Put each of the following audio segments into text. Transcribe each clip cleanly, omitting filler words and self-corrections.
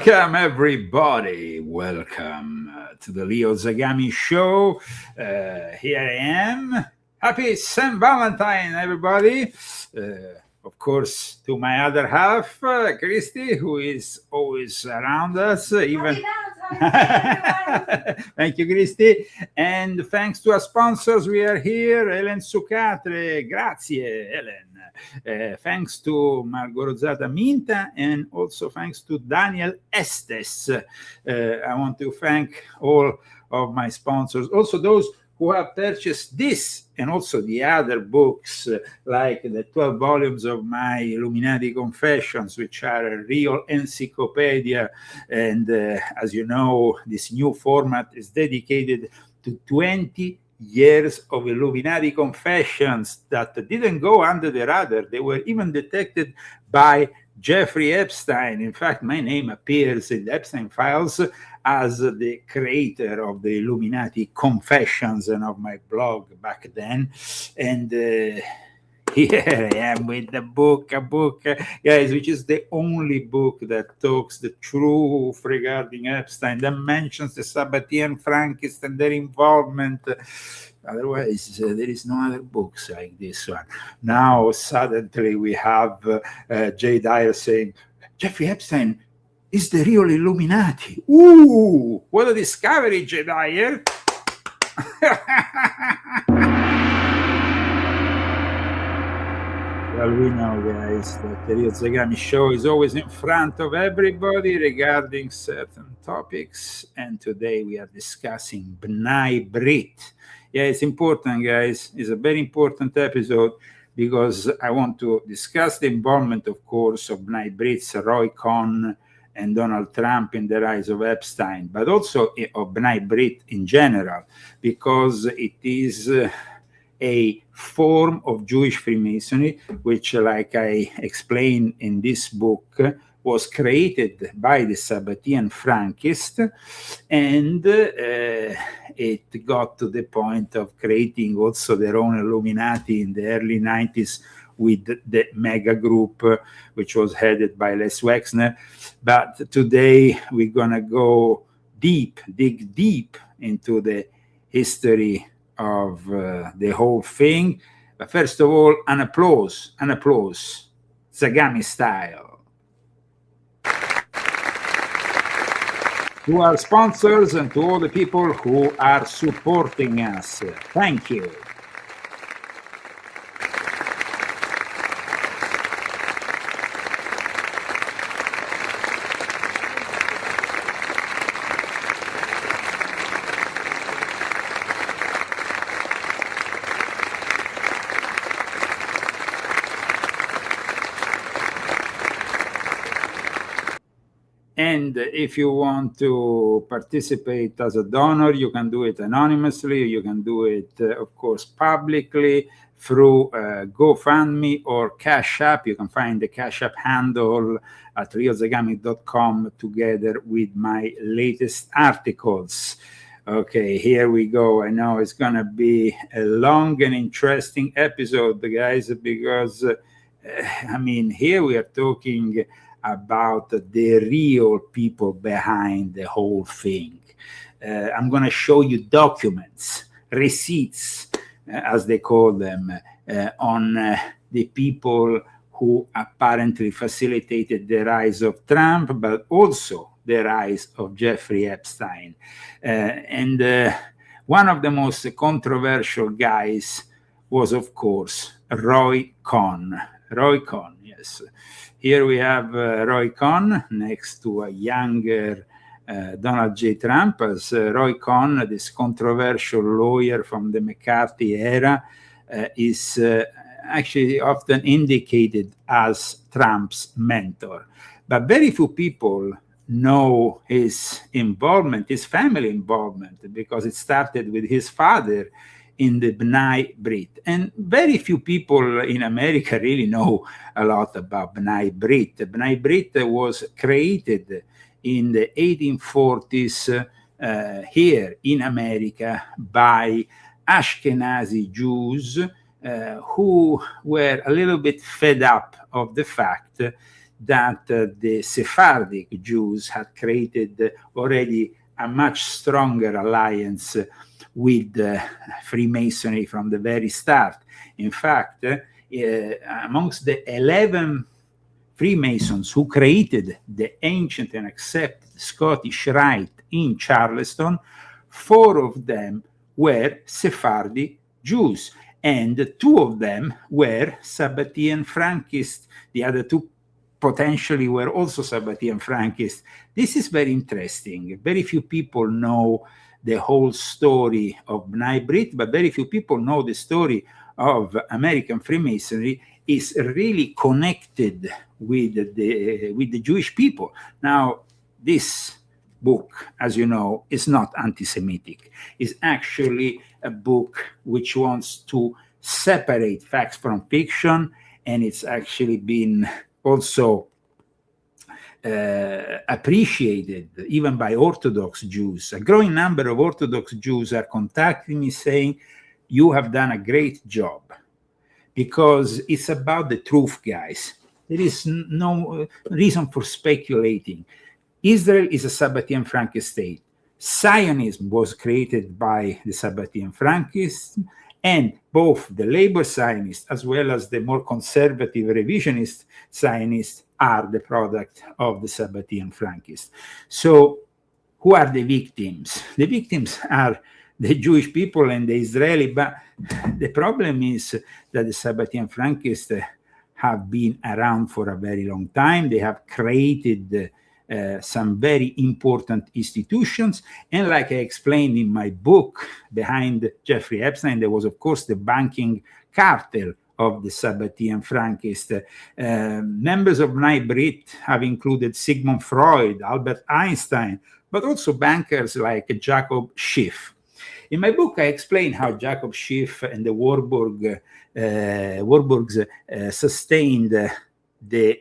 Welcome, everybody. Welcome to the Leo Zagami Show. Here I am. Happy St. Valentine, everybody. Of course, to my other half, Christy, who is always around us. Even Thank you, Christy. And thanks to our sponsors, we are here. Helen Sucatre. Grazie, Helen. Thanks to Margot Rosata Minta, and also thanks to Daniel Estes. I want to thank all of my sponsors, also those who have purchased this and also the other books, like the 12 volumes of my Illuminati Confessions, which are a real encyclopedia. And as you know, this new format is dedicated to 20 years of Illuminati Confessions that didn't go under the radar. They were even detected by Jeffrey Epstein. In fact, my name appears in the Epstein files as the creator of the Illuminati Confessions and of my blog back then. And here I am with the book, guys, which is the only book that talks the truth regarding Epstein, that mentions the Sabbatean Frankists and their involvement. Otherwise, there is no other books like this one. Now, suddenly, we have Jay Dyer saying, Jeffrey Epstein is the real Illuminati. Ooh, what a discovery, Jay Dyer. Well, we know, guys, that the Rio Zagami Show is always in front of everybody regarding certain topics. And today we are discussing B'nai Brit. Yeah, it's important, guys. It's a very important episode because I want to discuss the involvement, of course, of B'nai Brits, Roy Cohn, and Donald Trump in the rise of Epstein, but also of B'nai Brit in general, because it is a form of Jewish Freemasonry, which, like I explained in this book, was created by the Sabbatean Frankists, and it got to the point of creating also their own Illuminati in the early 90s with the mega group, which was headed by Les Wexner. But today we're going to go dig deep into the history of the whole thing. But first of all, an applause, Zagami style, to our sponsors and to all the people who are supporting us. Thank you. And if you want to participate as a donor, you can do it anonymously. You can do it, of course, publicly through GoFundMe or Cash App. You can find the Cash App handle at riozagami.com together with my latest articles. Okay, here we go. I know it's going to be a long and interesting episode, guys, because, I mean, here we are talking about the real people behind the whole thing. I'm going to show you documents, receipts, as they call them, on the people who apparently facilitated the rise of Trump, but also the rise of Jeffrey Epstein. And one of the most controversial guys was, of course, Roy Cohn. Roy Cohn, yes. Here we have Roy Cohn next to a younger Donald J. Trump, as Roy Cohn, this controversial lawyer from the McCarthy era, is actually often indicated as Trump's mentor. But very few people know his involvement, his family involvement, because it started with his father in the B'nai B'rith. And very few people in America really know a lot about B'nai B'rith. B'nai B'rith was created in the 1840s here in America by Ashkenazi Jews who were a little bit fed up of the fact that the Sephardic Jews had created already a much stronger alliance with Freemasonry from the very start. In fact, amongst the 11 Freemasons who created the ancient and accepted Scottish Rite in Charleston, 4 of them were Sephardi Jews, and 2 of them were Sabbatean Frankists. The other 2 potentially were also Sabbatean Frankists. This is very interesting. Very few people know the whole story of B'nai B'rith, but very few people know the story of American Freemasonry is really connected with the Jewish people. Now, this book, as you know, is not anti-Semitic. It's actually a book which wants to separate facts from fiction, and it's actually been also appreciated even by Orthodox Jews. A growing number of Orthodox Jews are contacting me saying, you have done a great job, because it's about the truth, guys. There is no reason for speculating. Israel is a Sabbatean Frankist state. Zionism was created by the Sabbatean Frankists, and both the labor Zionists as well as the more conservative revisionist Zionists are the product of the Sabbatean Frankists. So who are the victims? The victims are the Jewish people and the Israeli, but the problem is that the Sabbatean Frankists have been around for a very long time. They have created some very important institutions. And like I explained in my book, behind Jeffrey Epstein, there was, of course, the banking cartel of the Sabbatean Frankists. Members of B'nai B'rith have included Sigmund Freud, Albert Einstein, but also bankers like Jacob Schiff. In my book, I explain how Jacob Schiff and the Warburgs sustained the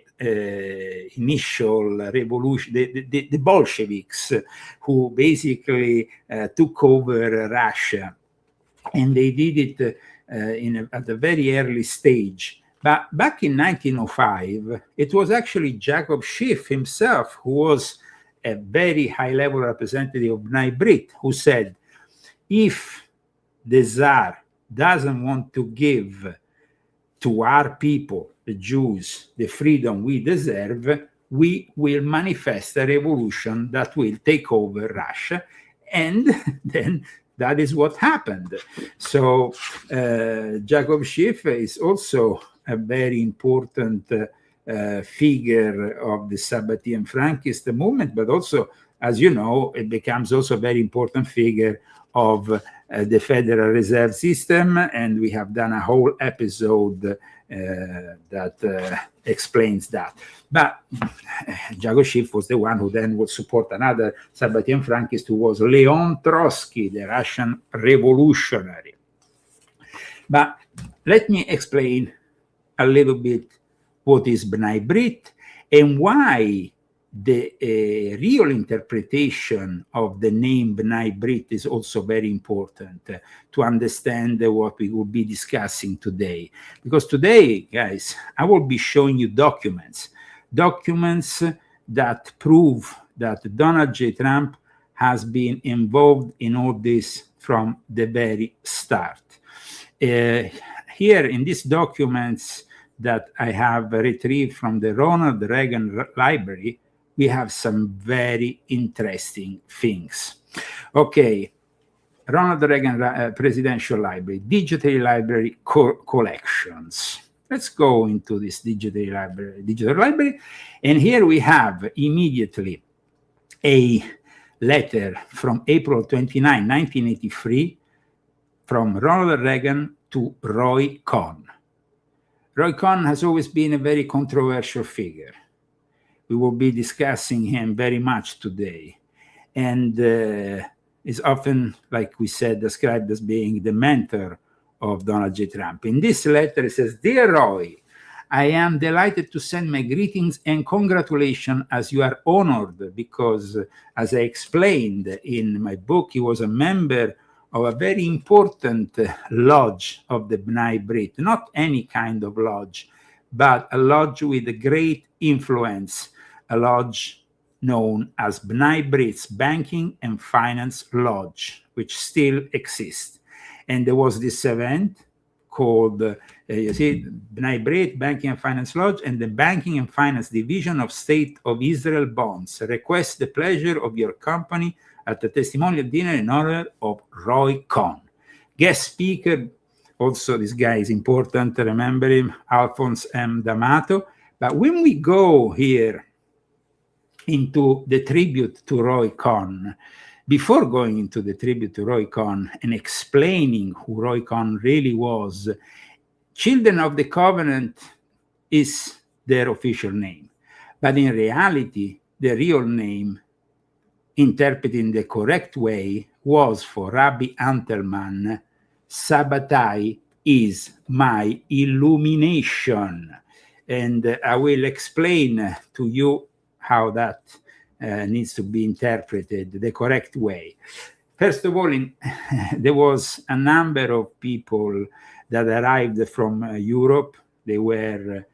initial revolution, the Bolsheviks, who basically took over Russia, and they did it at a very early stage. But back in 1905, it was actually Jacob Schiff himself, who was a very high-level representative of B'nai B'rith, who said, if the Tsar doesn't want to give to our people, the Jews, the freedom we deserve, we will manifest a revolution that will take over Russia. And then that is what happened. So Jacob Schiff is also a very important figure of the Sabbatean Frankist movement, but also, as you know, it becomes also a very important figure of the Federal Reserve System, and we have done a whole episode that explains that. But Jacob Schiff was the one who then would support another Sabbatean Frankist, who was Leon Trotsky, the Russian revolutionary. But let me explain a little bit what is B'nai Brit and why the real interpretation of the name B'nai Brit is also very important to understand what we will be discussing today. Because today, guys, I will be showing you documents that prove that Donald J. Trump has been involved in all this from the very start. Here in these documents that I have retrieved from the Ronald Reagan Library, we have some very interesting things. Okay, Ronald Reagan Presidential Library, Digital Library Collections. Let's go into this digital library. And here we have immediately a letter from April 29, 1983, from Ronald Reagan to Roy Cohn. Roy Cohn has always been a very controversial figure. We will be discussing him very much today. And is often, like we said, described as being the mentor of Donald J. Trump. In this letter, it says, "Dear Roy, I am delighted to send my greetings and congratulations as you are honored because, as I explained in my book, he was a member of a very important lodge of the B'nai Brit, not any kind of lodge, but a lodge with a great influence, a lodge known as B'nai Brit's Banking and Finance Lodge, which still exists. And there was this event called, you see, B'nai Brit, Banking and Finance Lodge, and the Banking and Finance Division of State of Israel Bonds request the pleasure of your company at the testimonial dinner in honor of Roy Cohn. Guest speaker, also this guy is important, remember him, Alphonse M. D'Amato. But when we go here into the tribute to Roy Cohn, before going into the tribute to Roy Cohn and explaining who Roy Cohn really was, Children of the Covenant is their official name. But in reality, the real name, interpreted in the correct way, was for Rabbi Antelman, Sabbatai is my illumination. And I will explain to you how that needs to be interpreted the correct way. First of all, there was a number of people that arrived from Europe. They were,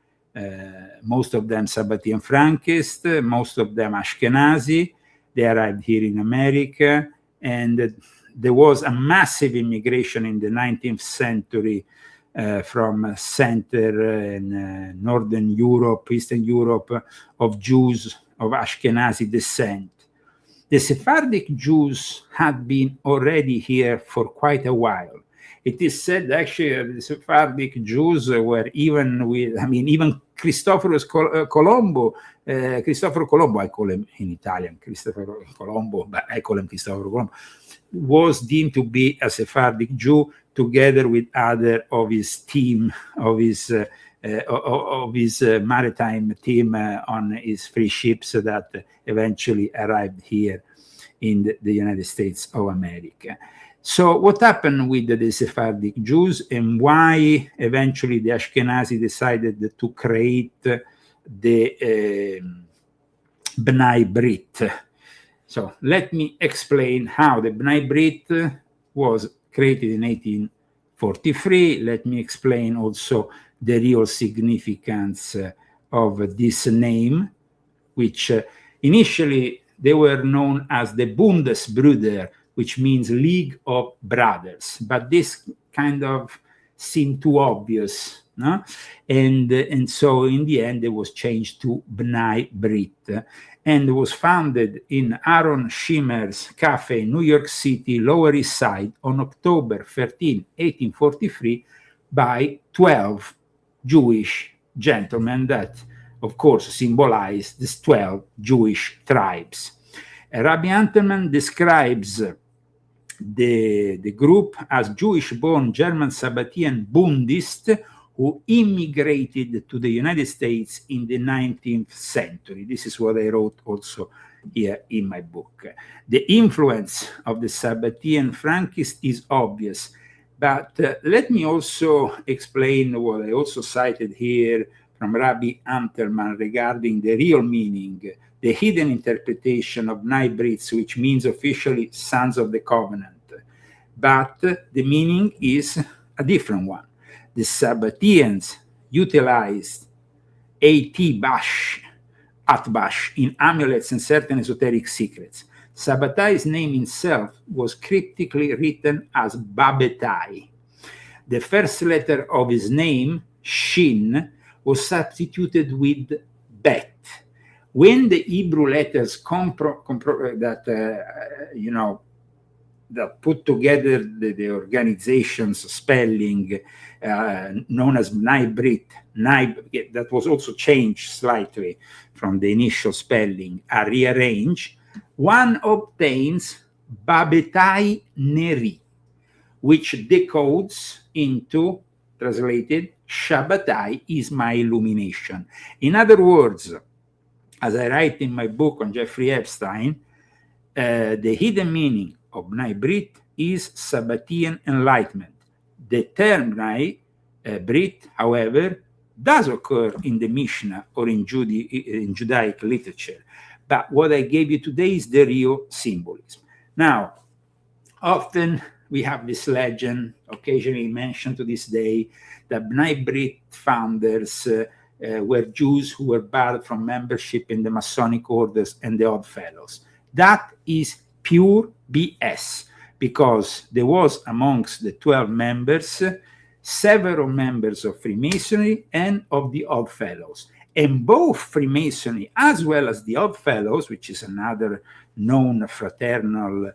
most of them Sabbatian Frankist, most of them Ashkenazi. They arrived here in America, and there was a massive immigration in the 19th century from Center and Northern Europe, Eastern Europe, of Jews of Ashkenazi descent. The Sephardic Jews had been already here for quite a while. It is said actually the Sephardic Jews were even with, even Cristoforo Colombo, I call him in Italian Cristoforo Colombo, but I call him Cristoforo Colombo, was deemed to be a Sephardic Jew together with other of his team, of his maritime team on his free ships that eventually arrived here in the United States of America. So what happened with the Sephardic Jews and why eventually the Ashkenazi decided to create the B'nai Brit? So let me explain how the B'nai Brit was created in 1843. Let me explain also the real significance of this name, which initially they were known as the Bundesbrüder, which means League of Brothers. But this kind of seemed too obvious, no? And so in the end, it was changed to B'nai Brit, and was founded in Aaron Shimmer's Cafe in New York City, Lower East Side, on October 13, 1843, by 12 Jewish gentlemen that, of course, symbolize these 12 Jewish tribes. Rabbi Antelman describes the group as Jewish-born German Sabbatian Bundists who immigrated to the United States in the 19th century. This is what I wrote also here in my book. The influence of the Sabbatian Frankists is obvious. But let me also explain what I also cited here from Rabbi Anterman regarding the real meaning, the hidden interpretation of Bnai Brit, which means officially sons of the covenant. But the meaning is a different one. The Sabbateans utilized Atbash in amulets and certain esoteric secrets. Sabbatai's name itself was cryptically written as Babetai. The first letter of his name, Shin, was substituted with Bet. When the Hebrew letters that put together the organization's spelling, known as Bnai Brit, that was also changed slightly from the initial spelling, are rearranged, one obtains Babetai Neri, which decodes into, translated, Shabbatai is my illumination. In other words, as I write in my book on Jeffrey Epstein, the hidden meaning of Bnai Brit is Sabbatean enlightenment. The term Bnai Brit, however, does occur in the Mishnah or in Judaic literature. But what I gave you today is the real symbolism. Now, often we have this legend, occasionally mentioned to this day, that Bnai Brit founders were Jews who were barred from membership in the Masonic orders and the Odd Fellows. That is pure BS, because there was amongst the 12 members several members of Freemasonry and of the Odd Fellows. And both Freemasonry as well as the Odd Fellows, which is another known fraternal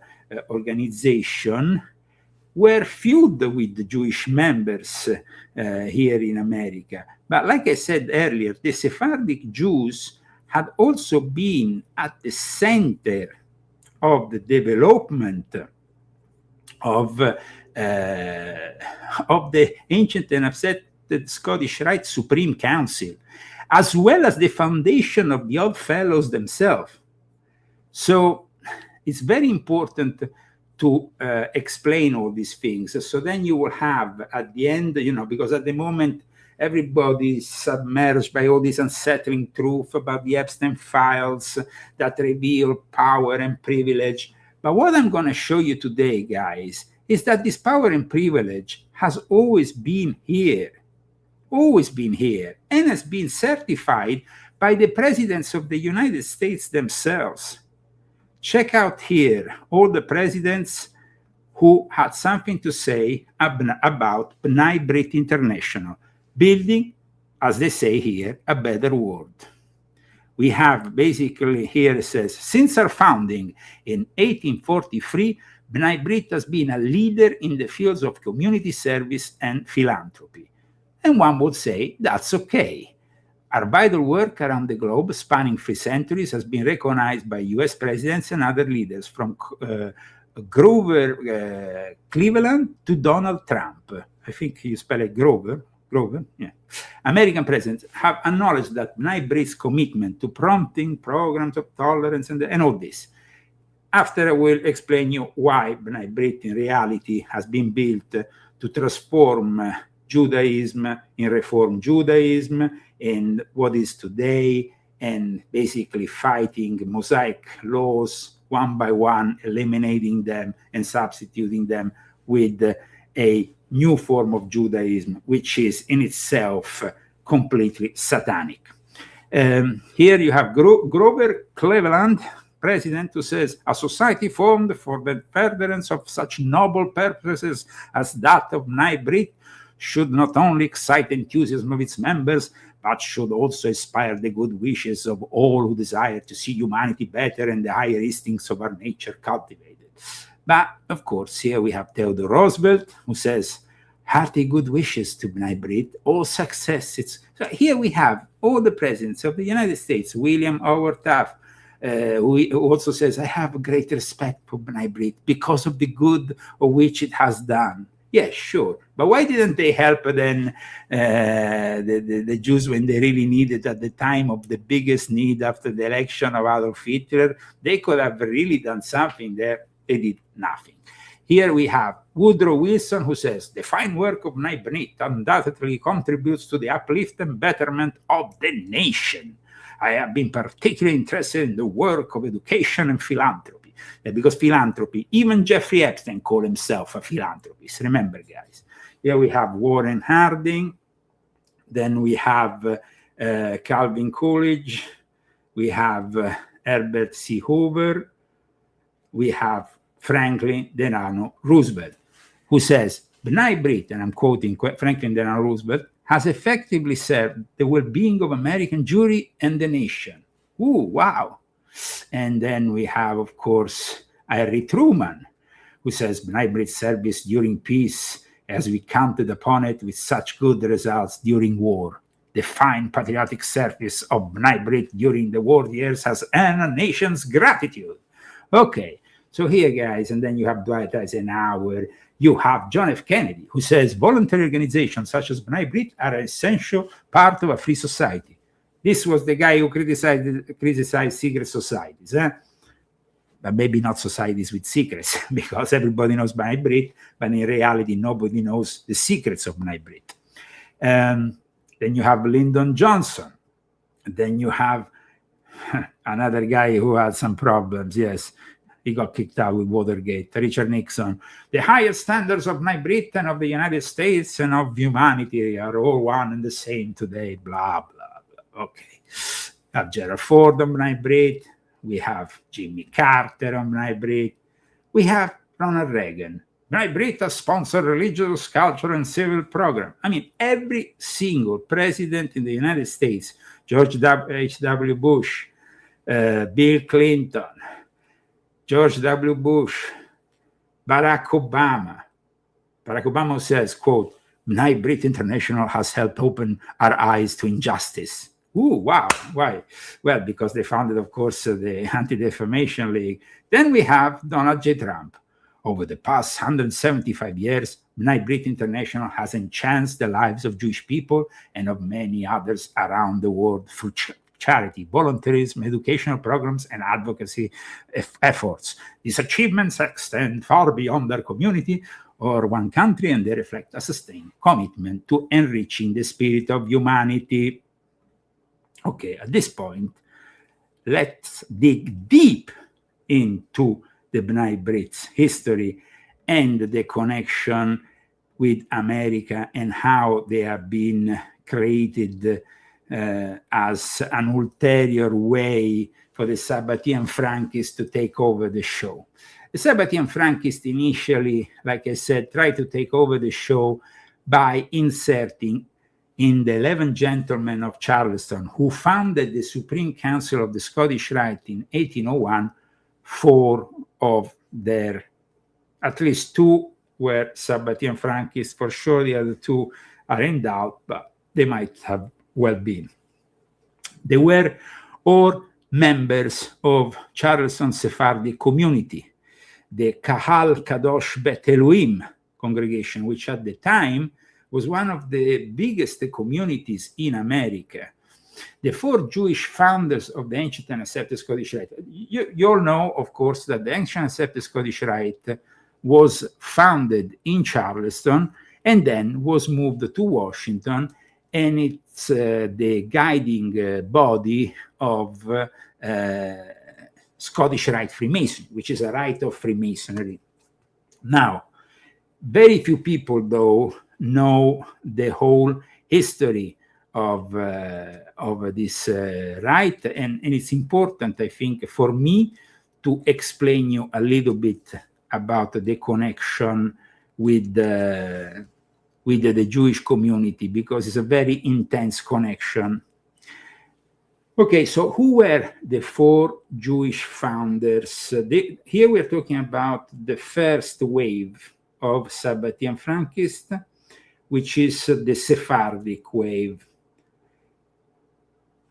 organization, were filled with the Jewish members here in America. But like I said earlier, the Sephardic Jews had also been at the center of the development of the ancient and accepted Scottish Rite Supreme Council, as well as the foundation of the Odd Fellows themselves. So it's very important to explain all these things. So then you will have at the end, because at the moment, everybody is submerged by all this unsettling truth about the Epstein files that reveal power and privilege. But what I'm going to show you today, guys, is that this power and privilege has always been here, and has been certified by the presidents of the United States themselves. Check out here all the presidents who had something to say about Bnai Brit International, building, as they say here, a better world. We have basically here it says, since our founding in 1843, Bnai Brit has been a leader in the fields of community service and philanthropy. And one would say that's okay. Our vital work around the globe, spanning 3 centuries, has been recognized by US presidents and other leaders, from Grover Cleveland to Donald Trump. I think you spell it Grover, yeah. American presidents have acknowledged that Bnai Brit's commitment to prompting programs of tolerance and all this. After I will explain you why Bnai Brit in reality has been built to transform Judaism in Reform Judaism and what is today, and basically fighting Mosaic laws one by one, eliminating them and substituting them with a new form of Judaism, which is in itself completely satanic. Here you have Grover Cleveland, president, who says, a society formed for the furtherance of such noble purposes as that of Bnai Brit should not only excite enthusiasm of its members, but should also inspire the good wishes of all who desire to see humanity better and the higher instincts of our nature cultivated. But, of course, here we have Theodore Roosevelt, who says, hearty good wishes to Bnai Brit, all success. So here we have all the presidents of the United States, William Howard Taft, who also says, I have great respect for Bnai Brit because of the good of which it has done. Yes, sure. But why didn't they help then the Jews when they really needed at the time of the biggest need after the election of Adolf Hitler? They could have really done something there. They did nothing. Here we have Woodrow Wilson, who says, the fine work of B'nai B'rith undoubtedly contributes to the uplift and betterment of the nation. I have been particularly interested in the work of education and philanthropy. Because philanthropy, even Jeffrey Epstein called himself a philanthropist. Remember, guys. Here we have Warren Harding. Then we have Calvin Coolidge. We have Herbert C. Hoover. We have Franklin Delano Roosevelt, who says, B'nai B'rith, and I'm quoting Franklin Delano Roosevelt, has effectively served the well-being of American Jewry and the nation. Ooh, wow. And then we have, of course, Harry Truman, who says, B'nai B'rith service during peace, as we counted upon it with such good results during war. The fine patriotic service of B'nai B'rith during the war years has earned a nation's gratitude. Okay. So here, guys, and then you have Dwight Eisenhower, you have John F. Kennedy, who says voluntary organizations such as B'nai B'rith are an essential part of a free society. This was the guy who criticized secret societies, but maybe not societies with secrets, because everybody knows B'nai B'rith, but in reality, nobody knows the secrets of B'nai B'rith. Then you have Lyndon Johnson. Then you have another guy who had some problems, yes. He got kicked out with Watergate. Richard Nixon. The highest standards of B'nai B'rith and of the United States and of humanity are all one and the same today. Blah, blah, blah. Okay. We have Gerald Ford on B'nai B'rith. We have Jimmy Carter on B'nai B'rith. We have Ronald Reagan. B'nai B'rith has sponsored religious, cultural, and civil program. I mean, every single president in the United States, George H.W. Bush, Bill Clinton, George W. Bush, Barack Obama. Barack Obama says, quote, B'nai B'rith International has helped open our eyes to injustice. Ooh, wow. Why? Well, because they founded, of course, the Anti-Defamation League. Then we have Donald J. Trump. Over the past 175 years, B'nai B'rith International has enhanced the lives of Jewish people and of many others around the world through charity, volunteerism, educational programs, and advocacy efforts. These achievements extend far beyond their community or one country, and they reflect a sustained commitment to enriching the spirit of humanity. Okay, at this point, let's dig deep into the B'nai B'rith's history and the connection with America and how they have been created as an ulterior way for the Sabbatean Frankists to take over the show. The Sabbatean Frankists initially, like I said, tried to take over the show by inserting in the 11 gentlemen of Charleston, who founded the Supreme Council of the Scottish Rite in 1801, 4 of their, at least 2 were Sabbatean Frankists. For sure, the other 2 are in doubt, but they might have well been. They were all members of Charleston Sephardic community, the Kahal Kadosh Bet Elohim congregation, which at the time was one of the biggest communities in America. The 4 Jewish founders of the ancient and accepted Scottish Rite. You all know, of course, that the ancient and accepted Scottish Rite was founded in Charleston and then was moved to Washington, and it's the guiding body of Scottish Rite Freemasonry, which is a rite of Freemasonry. Now, very few people, though, know the whole history of this rite, and it's important, I think, for me to explain you a little bit about the connection with the Jewish community, because it's a very intense connection. Okay, so who were the 4 Jewish founders? Here we're talking about the first wave of Sabbatean Frankists, which is the Sephardic wave.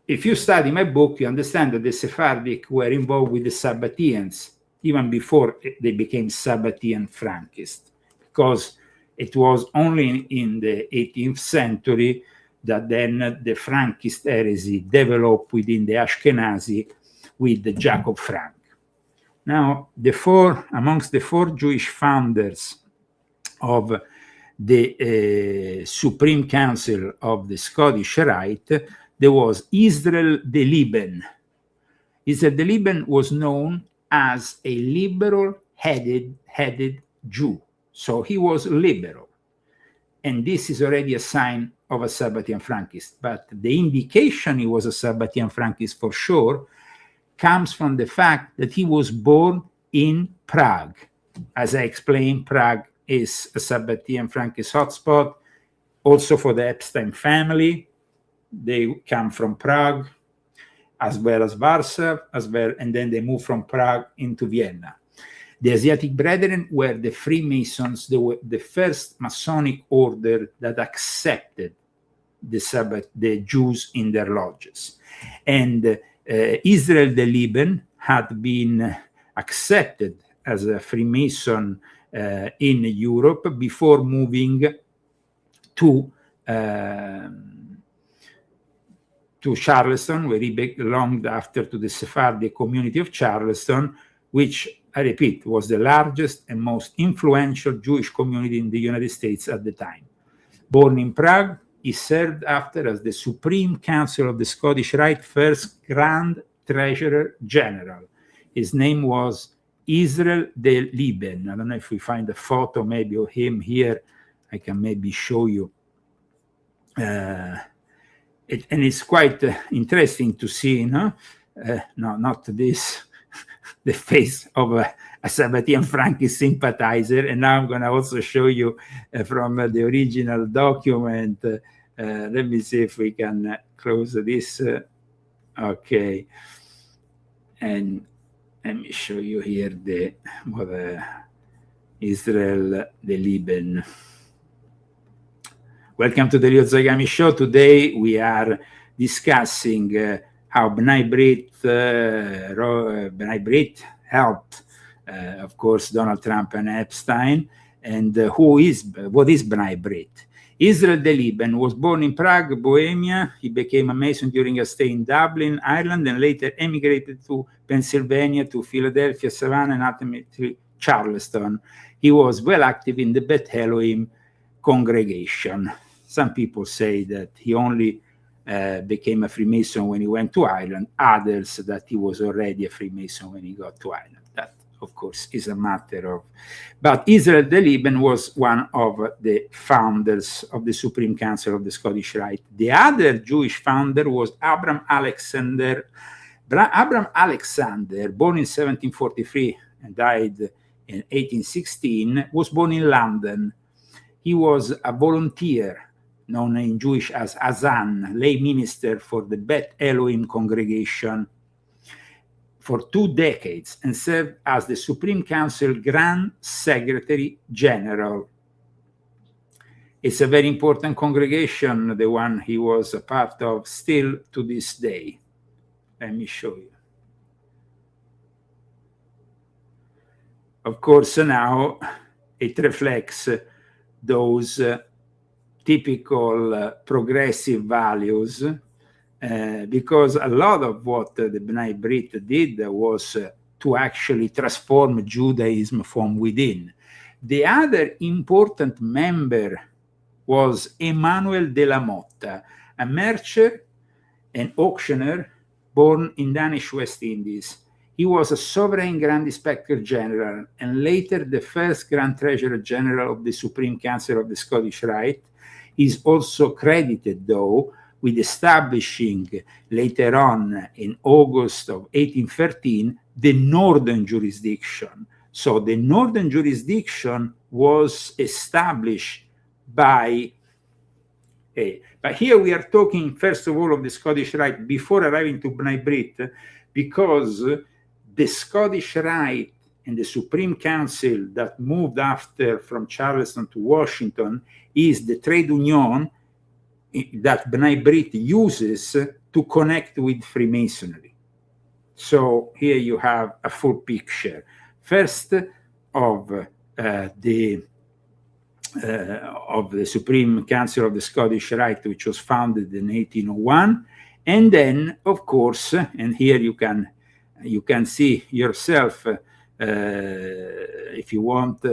If you study my book, you understand that the Sephardic were involved with the Sabbateans even before they became Sabbatean Frankists, because it was only in the 18th century that then the Frankist heresy developed within the Ashkenazi with the Jacob Frank. Now, amongst the four Jewish founders of the Supreme Council of the Scottish Rite, there was Israel de Liben. Israel de Liben was known as a liberal-headed Jew. So he was liberal. And this is already a sign of a Sabbatean Frankist. But the indication he was a Sabbatean Frankist for sure comes from the fact that he was born in Prague. As I explained, Prague is a Sabbatean Frankist hotspot, also for the Epstein family. They come from Prague, as well as Warsaw, and then they moved from Prague into Vienna. The Asiatic Brethren were the Freemasons. They were the first Masonic order that accepted the Jews in their lodges. And Israel de Liben had been accepted as a Freemason in Europe before moving to Charleston, where he belonged after to the Sephardic community of Charleston, which, I repeat, was the largest and most influential Jewish community in the United States at the time. Born in Prague, he served after as the Supreme Council of the Scottish Rite first Grand Treasurer General. His name was Israel de Liben. I don't know if we find a photo maybe of him here. I can maybe show you. And it's quite interesting to see, no, not this, the face of a Sabbatean Frankist sympathizer. And now I'm going to also show you from the original document. Let me see if we can close this. Okay. And let me show you here Israel de Liben. Welcome to the Leo Zagami Show. Today we are discussing how B'nai Brit helped, of course, Donald Trump and Epstein, and what is B'nai Brit? Israel de Liben was born in Prague, Bohemia. He became a Mason during a stay in Dublin, Ireland, and later emigrated to Pennsylvania, to Philadelphia, Savannah, and ultimately Charleston. He was well active in the Beth Elohim congregation. Some people say that he only became a Freemason when he went to Ireland, others that he was already a Freemason when he got to Ireland. That, of course, is a matter of... But Israel de Liben was one of the founders of the Supreme Council of the Scottish Rite. The other Jewish founder was Abraham Alexander. Abraham Alexander, born in 1743 and died in 1816, was born in London. He was a volunteer, known in Jewish as Azan, lay minister for the Beth Elohim congregation for 2 decades, and served as the Supreme Council Grand Secretary General. It's a very important congregation, the one he was a part of still to this day. Let me show you. Of course, now it reflects those typical progressive values, because a lot of what the B'nai Brit did was to actually transform Judaism from within. The other important member was Emmanuel de la Motta, a merchant and auctioneer born in Danish West Indies. He was a sovereign Grand Inspector General and later the first Grand Treasurer General of the Supreme Council of the Scottish Rite. He's also credited, though, with establishing later on in August of 1813 the Northern Jurisdiction. So the Northern Jurisdiction was established by but here we are talking first of all of the Scottish Rite before arriving to B'nai Brit, because the Scottish Rite and the Supreme Council that moved after from Charleston to Washington is the trade union that B'nai Brit uses to connect with Freemasonry. So here you have a full picture. First of the Supreme Council of the Scottish Rite, which was founded in 1801, and then, of course, and here you can You can see yourself, if you want,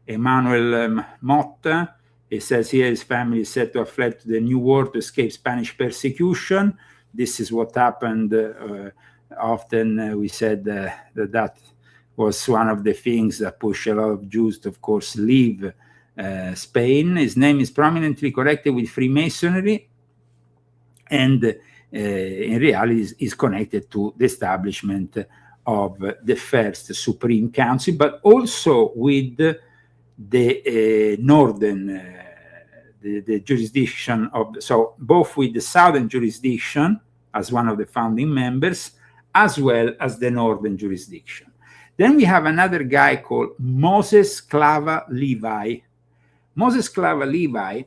Emmanuel Motta. It says here his family is said to have fled to the New World to escape Spanish persecution. This is what happened. Often we said that was one of the things that pushed a lot of Jews to, of course, leave Spain. His name is prominently connected with Freemasonry, and in reality is connected to the establishment of the first Supreme Council, but also with the northern, the jurisdiction of, so both with the southern jurisdiction as one of the founding members, as well as the northern jurisdiction. Then we have another guy called Moses Clava Levi. Moses Clava Levi,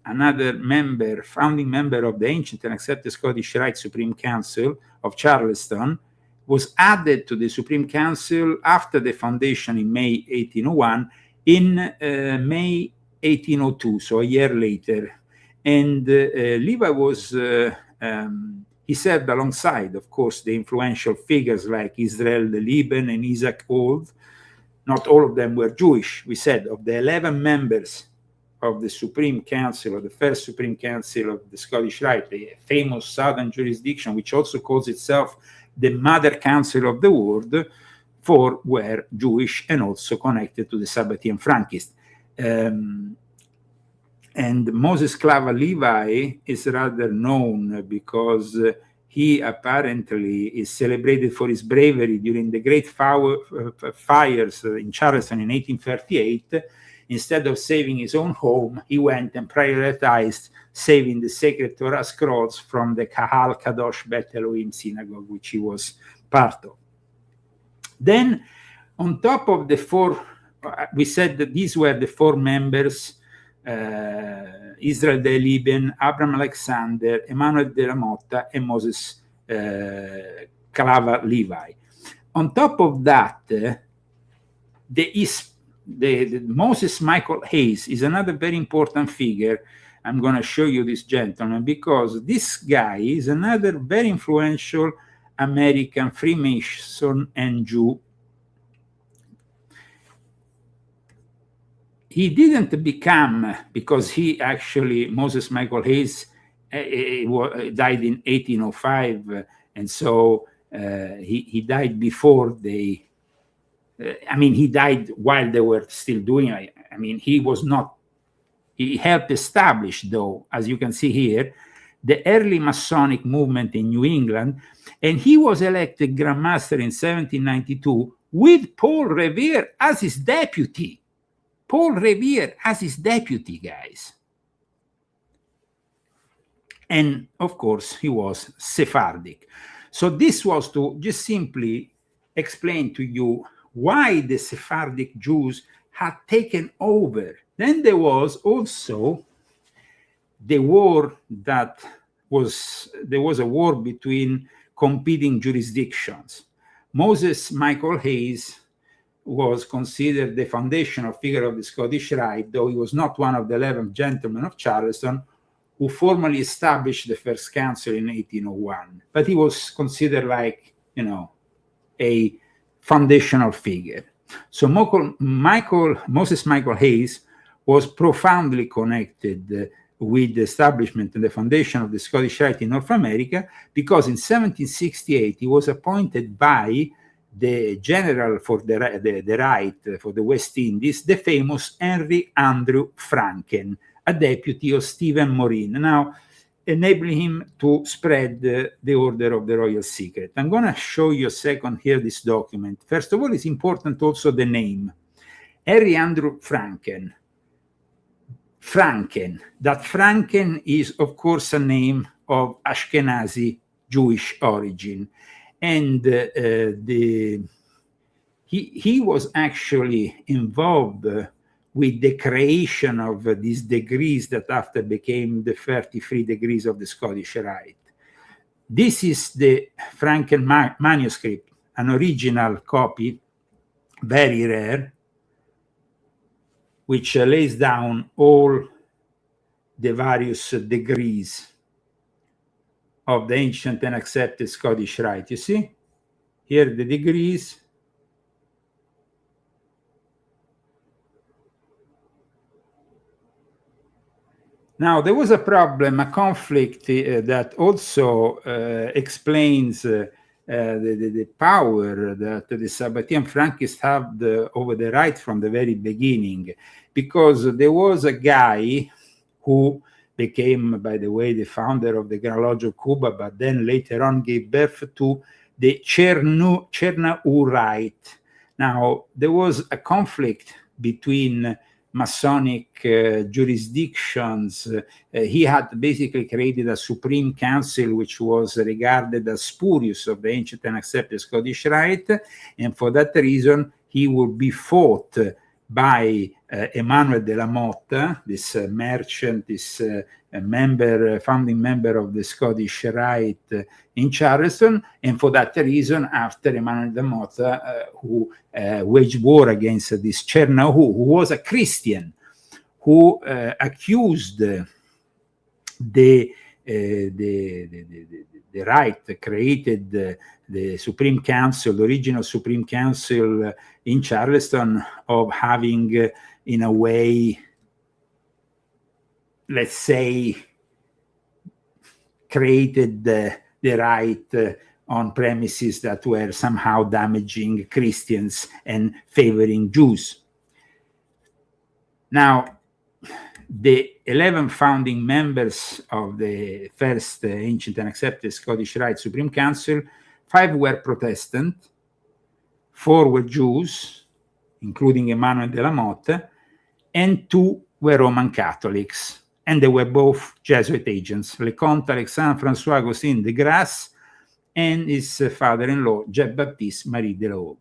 another member, founding member of the ancient and accepted Scottish Rite Supreme Council of Charleston, was added to the Supreme Council after the foundation in May 1801, in May 1802, so a year later. And Levi was, he served alongside, of course, the influential figures like Israel the Lieben and Isaac Old. Not all of them were Jewish. We said of the 11 members of the Supreme Council, of the first Supreme Council of the Scottish Rite, the famous southern jurisdiction, which also calls itself the Mother Council of the World, 4 were Jewish and also connected to the Sabbatean Frankists. And Moses Clava Levi is rather known because he apparently is celebrated for his bravery during the Great Fires in Charleston in 1838. Instead of saving his own home, he went and prioritized saving the sacred Torah scrolls from the Kahal Kadosh Bet Elohim synagogue, which he was part of. Then, on top of the 4, we said that these were the 4 members, Israel de Lieben, Abraham Alexander, Emmanuel de la Motta, and Moses Clava Levi. On top of that, the Moses Michael Hayes is another very important figure. I'm going to show you this gentleman because this guy is another very influential American Freemason and Jew. He didn't become, because he actually, Moses Michael Hayes, died in 1805, and so he died before they, he died while they were still doing it. He was not, he helped establish, though, as you can see here, the early Masonic movement in New England, and he was elected Grand Master in 1792 with Paul Revere as his deputy. Paul Revere as his deputy, guys. And, of course, he was Sephardic. So this was to just simply explain to you why the Sephardic Jews had taken over. Then there was also the war there was a war between competing jurisdictions. Moses Michael Hayes was considered the foundational figure of the Scottish Rite, though he was not one of the 11 gentlemen of Charleston who formally established the first council in 1801. But he was considered like, a foundational figure. So Moses Michael Hayes was profoundly connected with the establishment and the foundation of the Scottish Rite in North America, because in 1768 he was appointed by the general for the Rite for the West Indies, the famous Henry Andrew Franken, a deputy of Stephen Morin, now enabling him to spread the order of the royal secret. I'm going to show you a second here this document. First of all, it's important also the name. Henry Andrew Franken. That Franken is, of course, a name of Ashkenazi Jewish origin. And he was actually involved with the creation of these degrees that after became the 33 degrees of the Scottish Rite. This is the Franken manuscript, an original copy, very rare, which lays down all the various degrees of the ancient and accepted Scottish Rite. You see? Here the degrees. Now, there was a problem, a conflict that also explains the power that the Sabbatean Frankists have over the Rite from the very beginning, because there was a guy who became, by the way, the founder of the Grand Lodge of Cuba, but then later on gave birth to the Chernahu Rite. Now, there was a conflict between Masonic jurisdictions. He had basically created a Supreme Council, which was regarded as spurious of the ancient and accepted Scottish Rite, and for that reason, he would be fought by Emmanuel de la Motta, this merchant, this founding member of the Scottish Rite in Charleston, and for that reason, after Emmanuel de la Motta, who waged war against this Chernahu, who was a Christian, who accused the Rite, created the Supreme Council, the original Supreme Council in Charleston, of having, in a way, let's say, created the Rite on premises that were somehow damaging Christians and favoring Jews. Now, the 11 founding members of the first ancient and accepted Scottish Rite Supreme Council, 5 were Protestant, 4 were Jews, including Emmanuel de la Motte, and 2 were Roman Catholics, and they were both Jesuit agents, Leconte Alexandre François Agustin de Grasse and his father-in-law, Jean-Baptiste Marie de la Hogue.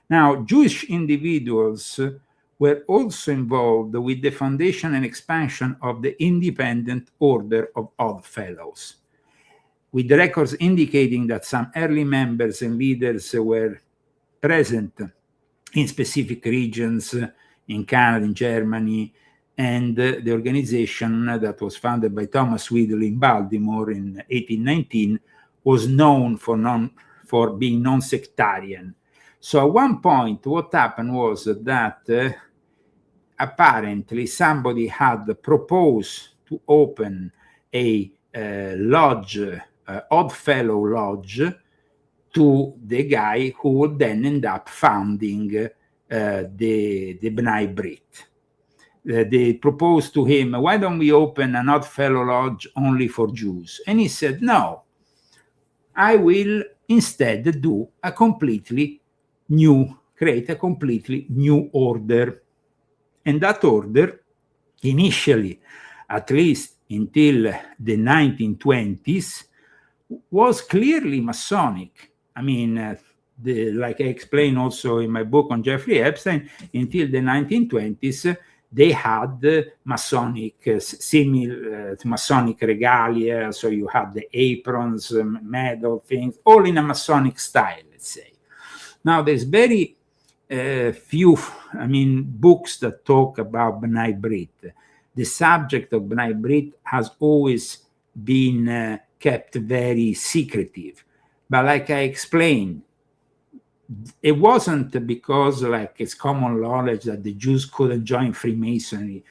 Now, Jewish individuals were also involved with the foundation and expansion of the Independent Order of Odd Fellows, with the records indicating that some early members and leaders were present in specific regions in Canada, in Germany, and the organization that was founded by Thomas Wheatley in Baltimore in 1819 was known for being non-sectarian. So at one point, what happened was that apparently somebody had proposed to open a lodge, Odd Fellow Lodge, to the guy who would then end up founding the B'nai B'rith. They proposed to him, why don't we open an Odd Fellow Lodge only for Jews? And he said, no, I will instead do a completely new, create a completely new order. And that order, initially, at least until the 1920s, was clearly Masonic. I mean, like I explained also in my book on Jeffrey Epstein, until the 1920s, they had Masonic, similar to Masonic regalia. So you had the aprons, medal things, all in a Masonic style, let's say. Now, there's very few, books that talk about B'nai B'rith. The subject of B'nai B'rith has always been kept very secretive. But like I explained, it wasn't because, like, it's common knowledge that the Jews couldn't join Freemasonry.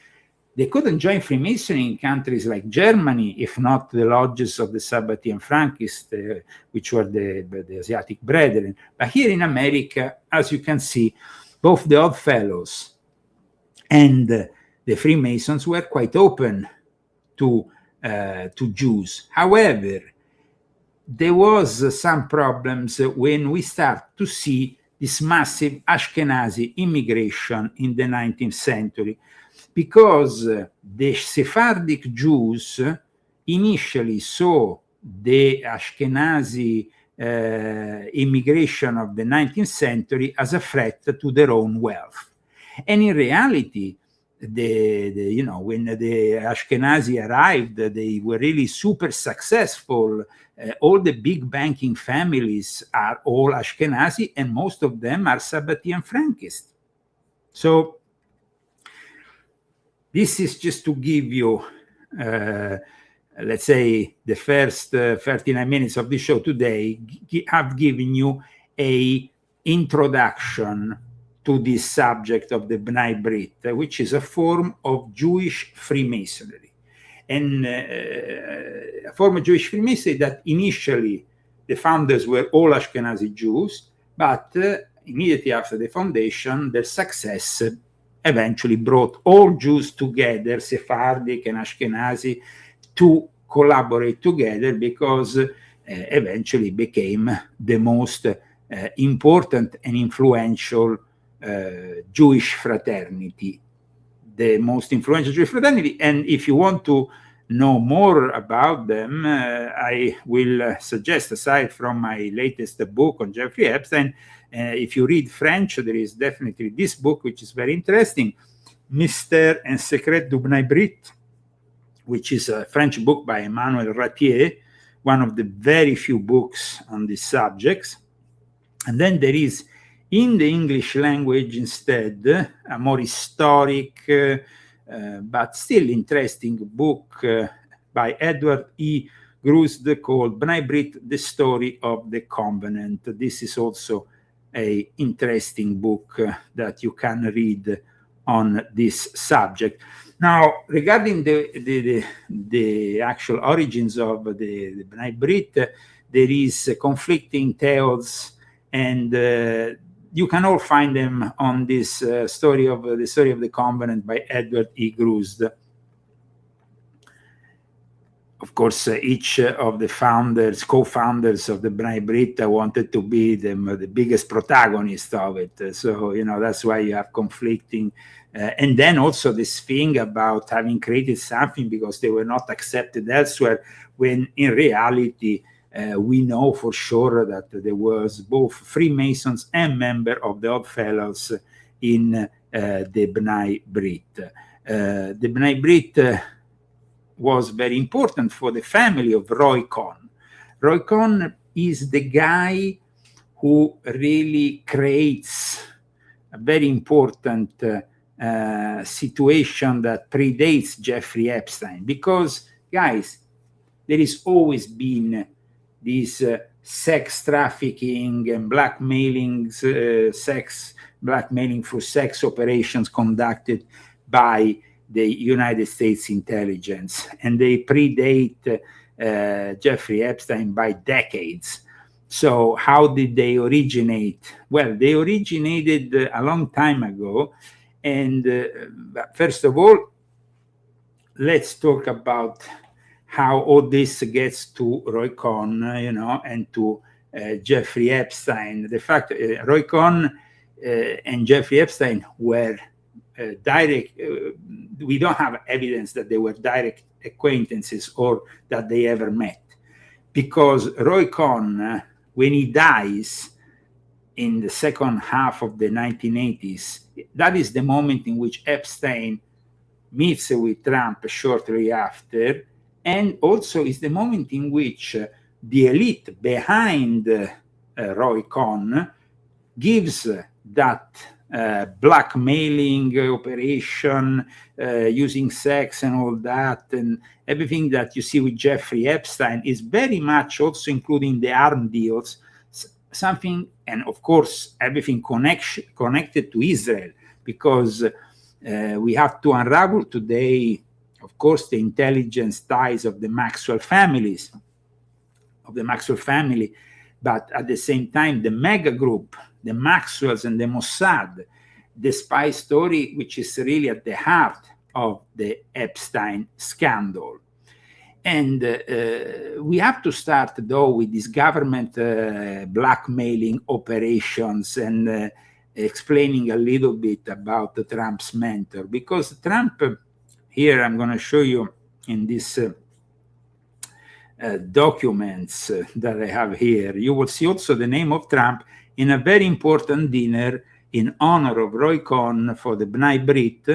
They couldn't join Freemasonry in countries like Germany, if not the lodges of the Sabbatean Frankists, which were the Asiatic Brethren. But here in America, as you can see, both the Odd Fellows and the Freemasons were quite open to Jews. However, there was some problems when we start to see this massive Ashkenazi immigration in the 19th century, because the Sephardic Jews initially saw the Ashkenazi immigration of the 19th century as a threat to their own wealth. And in reality, when the Ashkenazi arrived, they were really super successful. All the big banking families are all Ashkenazi, and most of them are Sabbatean Frankists. So this is just to give you let's say, the first 39 minutes of the show today have given you a introduction to this subject of the B'nai Brit, which is a form of Jewish Freemasonry. And a form of Jewish Freemasonry that initially the founders were all Ashkenazi Jews, but immediately after the foundation, their success eventually brought all Jews together, Sephardic and Ashkenazi, to collaborate together, because eventually became the most important and influential Jewish fraternity, the most influential Jewish fraternity. And if you want to know more about them, I will suggest, aside from my latest book on Jeffrey Epstein, if you read French, there is definitely this book, which is very interesting, Mystère et Secret du B'nai Brit, which is a French book by Emmanuel Ratier, one of the very few books on these subjects. And then there is, in the English language instead, a more historic but still interesting book by Edward E. Grusd called B'nai Brit, The Story of the Covenant. This is also an interesting book that you can read on this subject. Now, regarding the actual origins of the B'nai Brit, there is conflicting tales, and you can all find them on this story of the Covenant by Edward E. Grusd. Of course, each of the co-founders of the B'nai Brit wanted to be the biggest protagonist of it. So, that's why you have conflicting. And then also this thing about having created something because they were not accepted elsewhere, when in reality, we know for sure that there was both Freemasons and member of the Odd Fellows in the B'nai Brit. The B'nai Brit was very important for the family of Roy Cohn. Roy Cohn is the guy who really creates a very important situation that predates Jeffrey Epstein, because, guys, there has always been this sex trafficking and blackmailing for sex operations conducted by the United States intelligence, and they predate Jeffrey Epstein by decades. So how did they originate? Well, they originated a long time ago. And first of all, let's talk about how all this gets to Roy Cohn, and to Jeffrey Epstein. The fact Roy Cohn and Jeffrey Epstein were direct, we don't have evidence that they were direct acquaintances or that they ever met, because Roy Cohn, when he dies in the second half of the 1980s, that is the moment in which Epstein meets with Trump shortly after, and also is the moment in which the elite behind Roy Cohn gives that blackmailing operation, using sex and all that, and everything that you see with Jeffrey Epstein is very much also including the arm deals, something, and of course everything connected to Israel, because we have to unravel today, of course, the intelligence ties of the Maxwell family, but at the same time the mega group, the Maxwells and the Mossad, the spy story, which is really at the heart of the Epstein scandal. And we have to start, though, with this government blackmailing operations and explaining a little bit about Trump's mentor, because Trump, here I'm going to show you in this documents that I have here, you will see also the name of Trump in a very important dinner in honor of Roy Cohn for the B'nai Brit.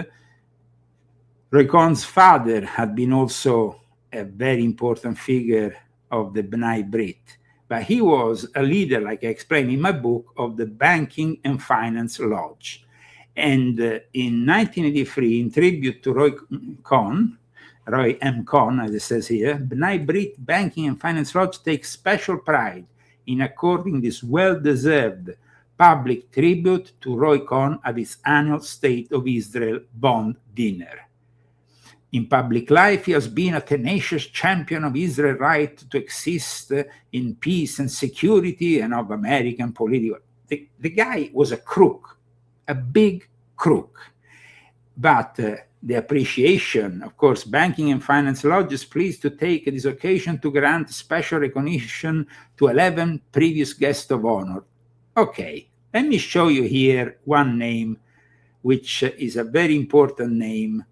Roy Cohn's father had been also a very important figure of the B'nai Brit, but he was a leader, like I explained in my book, of the Banking and Finance Lodge. And in 1983, in tribute to Roy Cohn, Roy M. Cohn, as it says here, B'nai Brit Banking and Finance Lodge takes special pride in according this well-deserved public tribute to Roy Cohn at its annual State of Israel Bond Dinner. In public life, he has been a tenacious champion of Israel's right to exist in peace and security and of American political. The guy was a crook, a big crook. But the appreciation, of course, Banking and Finance Lodge is pleased to take this occasion to grant special recognition to 11 previous guests of honor. Okay, let me show you here one name, which is a very important name.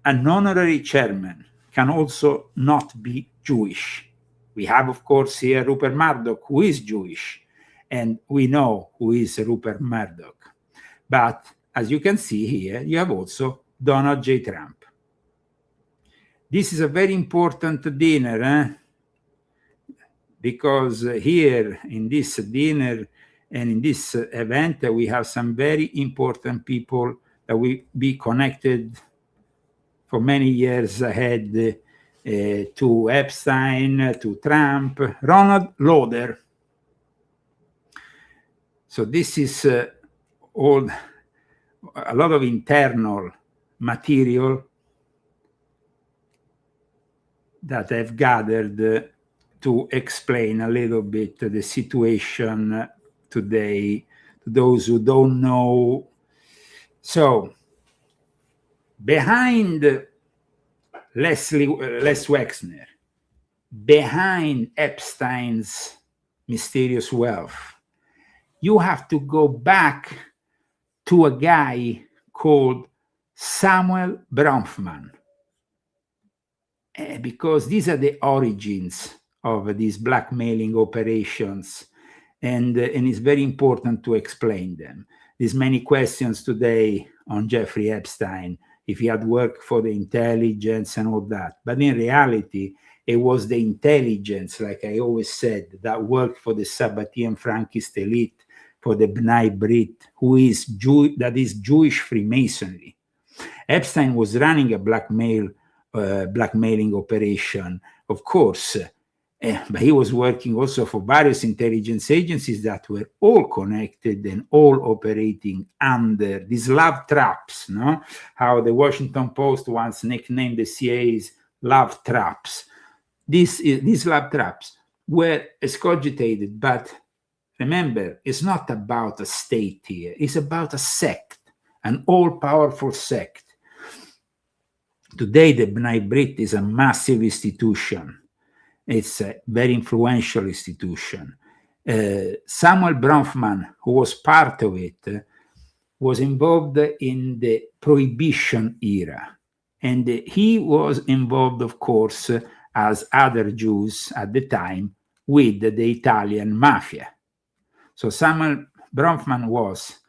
An honorary chairman can also not be Jewish. We have, of course, here Rupert Murdoch, who is Jewish, and we know who is Rupert Murdoch. But as you can see here, you have also Donald J. Trump. This is a very important dinner, because here in this dinner and in this event, we have some very important people that will be connected for many years ahead to Epstein, to Trump. Ronald Lauder. So this is all a lot of internal material that I've gathered to explain a little bit the situation today to those who don't know. So behind Les Wexner, behind Epstein's mysterious wealth, you have to go back to a guy called Samuel Bronfman, because these are the origins of these blackmailing operations, and it's very important to explain them. There's many questions today on Jeffrey Epstein, if he had worked for the intelligence and all that. But in reality, it was the intelligence, like I always said, that worked for the Sabbatean Frankist elite, for the B'nai Brit, that is Jewish Freemasonry. Epstein was running a blackmailing operation, of course, but he was working also for various intelligence agencies that were all connected and all operating under these love traps, no? How the Washington Post once nicknamed the CIA's love traps. These love traps were excogitated, but remember, it's not about a state here. It's about a sect, an all-powerful sect. Today, the B'nai Brit is a massive institution. It's a very influential institution. Samuel Bronfman, who was part of it, was involved in the Prohibition era. And he was involved, of course, as other Jews at the time, with the Italian mafia. So Samuel Bronfman was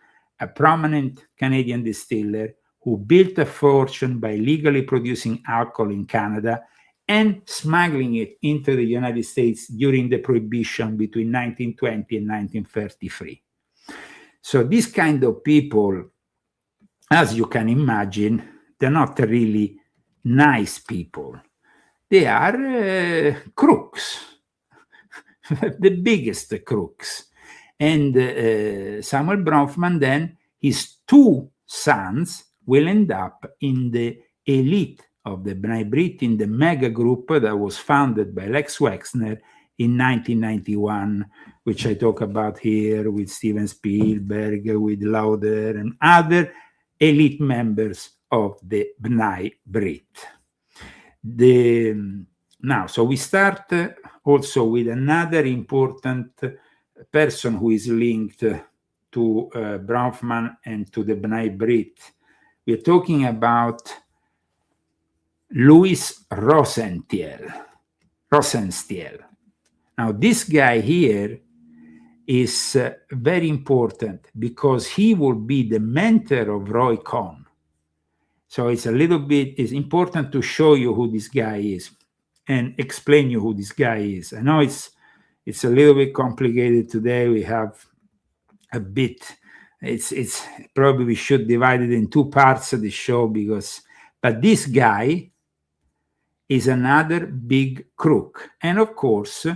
a prominent Canadian distiller who built a fortune by legally producing alcohol in Canada and smuggling it into the United States during the Prohibition between 1920 and 1933. So these kind of people, as you can imagine, they're not really nice people. They are crooks, the biggest crooks. And Samuel Bronfman, then, his two sons will end up in the elite of the B'nai Brit, in the mega group that was founded by Lex Wexner in 1991, which I talk about here with Steven Spielberg, with Lauder, and other elite members of the B'nai Brit. Now, so we start also with another important person who is linked to Bronfman and to the B'nai Brit. We're talking about Louis Rosenstiel. Now, this guy here is very important because he will be the mentor of Roy Cohn. So it's important to show you who this guy is and explain you who this guy is. I know it's a little bit complicated today. We have a bit, it's probably we should divide it in two parts of the show but this guy is another big crook. And of course,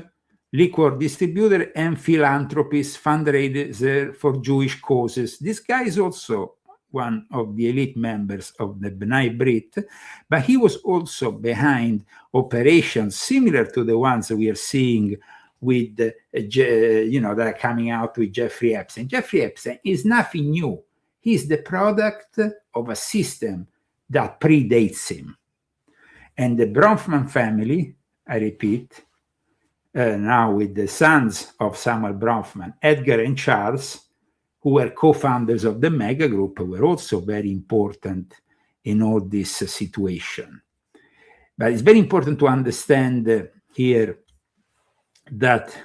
liquor distributor and philanthropist, fundraiser for Jewish causes. This guy is also one of the elite members of the B'nai Brit, but he was also behind operations similar to the ones we are seeing with, that are coming out with Jeffrey Epstein. Jeffrey Epstein is nothing new. He's the product of a system that predates him. And the Bronfman family, I repeat, now with the sons of Samuel Bronfman, Edgar and Charles, who were co-founders of the mega group, were also very important in all this situation. But it's very important to understand here that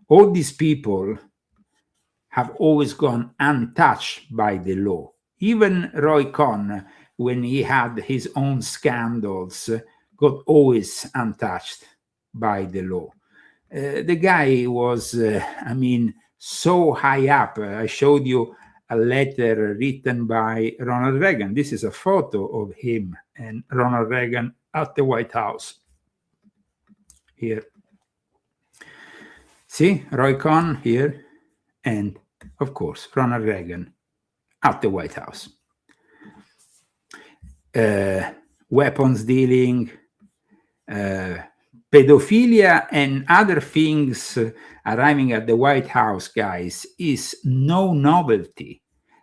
all these people have always gone untouched by the law. Even Roy Cohn, when he had his own scandals, got always untouched by the law. The guy was, so high up. I showed you a letter written by Ronald Reagan. This is a photo of him and Ronald Reagan at the White House. Here. See, Roy Cohn here, and of course, Ronald Reagan at the White House. Weapons dealing, pedophilia and other things arriving at the White House, guys, is no novelty.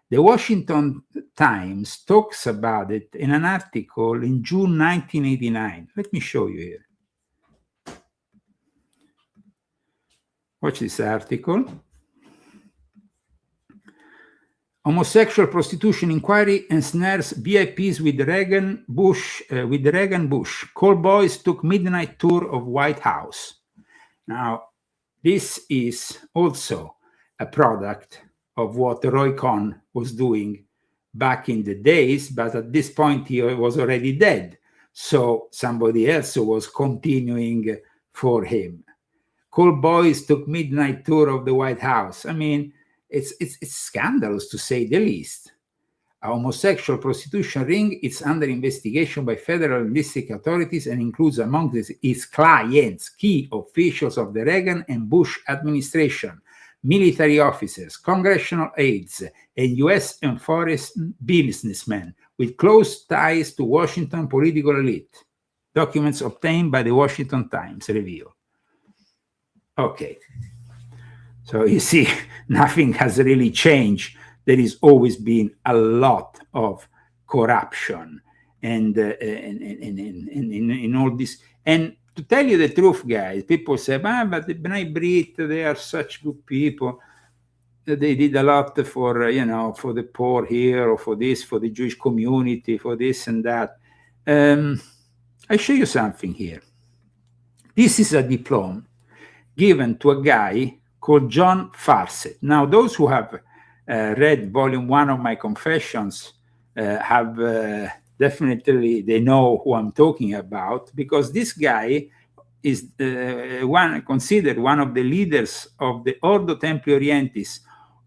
The Washington Times talks about it in an article in June 1989. Let me show you here. Watch this article. Homosexual prostitution inquiry ensnares VIPs with Reagan Bush. Call boys took midnight tour of White House. Now, this is also a product of what Roy Cohn was doing back in the days, but at this point he was already dead. So somebody else was continuing for him. Call boys took midnight tour of the White House. I mean, it's scandalous to say the least. A homosexual prostitution ring is under investigation by federal and district authorities and includes among its clients key officials of the Reagan and Bush administration, military officers, congressional aides, and U.S. and foreign businessmen with close ties to Washington political elite. Documents obtained by the Washington Times Review. Okay. So you see, nothing has really changed. There has always been a lot of corruption and in all this. And to tell you the truth, guys, people say, but the B'nai Brit, they are such good people. They did a lot for, for the poor here, or for this, for the Jewish community, for this and that. I'll show you something here. This is a diploma given to a guy called John Farset. Now, those who have read volume 1 of my Confessions have definitely, they know who I'm talking about, because this guy is considered one of the leaders of the Ordo Templi Orientis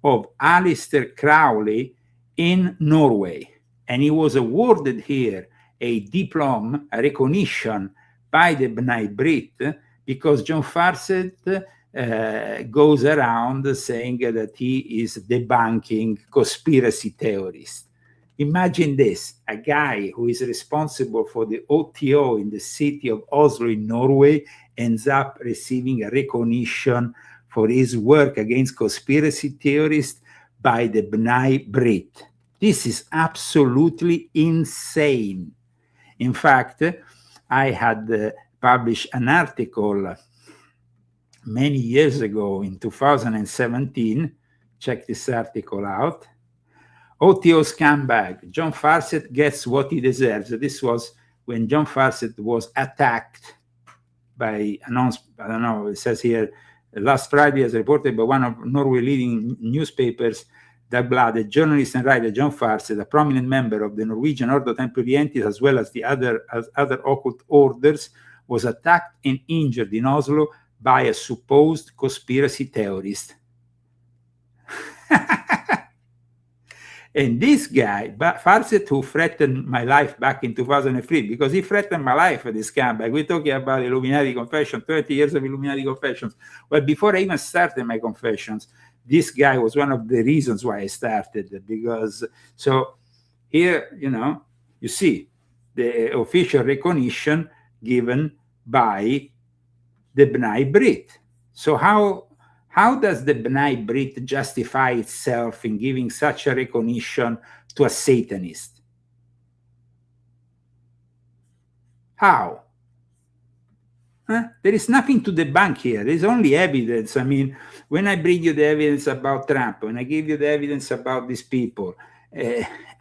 of Aleister Crowley in Norway. And he was awarded here a diploma, a recognition by the B'nai Brit, because John Farset goes around saying that he is debunking conspiracy theorists. Imagine this, a guy who is responsible for the OTO in the city of Oslo in Norway ends up receiving a recognition for his work against conspiracy theorists by the B'nai Brit. This is absolutely insane. In fact, I had published an article many years ago in 2017. Check this article out. OTO scumbag. John Farset gets what he deserves. This was when John Farset was attacked by, I don't know, it says here, last Friday, as reported by one of Norway's leading newspapers, Dagbladet, journalist and writer John Farset, a prominent member of the Norwegian Ordo Templi Orientis, as well as the other occult orders, was attacked and injured in Oslo by a supposed conspiracy theorist. And this guy, Farset, who threatened my life back in 2003, because he threatened my life, this scumbag. We're talking about Illuminati confession, 30 years of Illuminati confessions. Well, before I even started my confessions, this guy was one of the reasons why I started, because so here, you see the official recognition given by the B'nai Brit. So how does the B'nai Brit justify itself in giving such a recognition to a Satanist? How? There is nothing to debunk here. There's only evidence. I mean, when I bring you the evidence about Trump, when I give you the evidence about these people,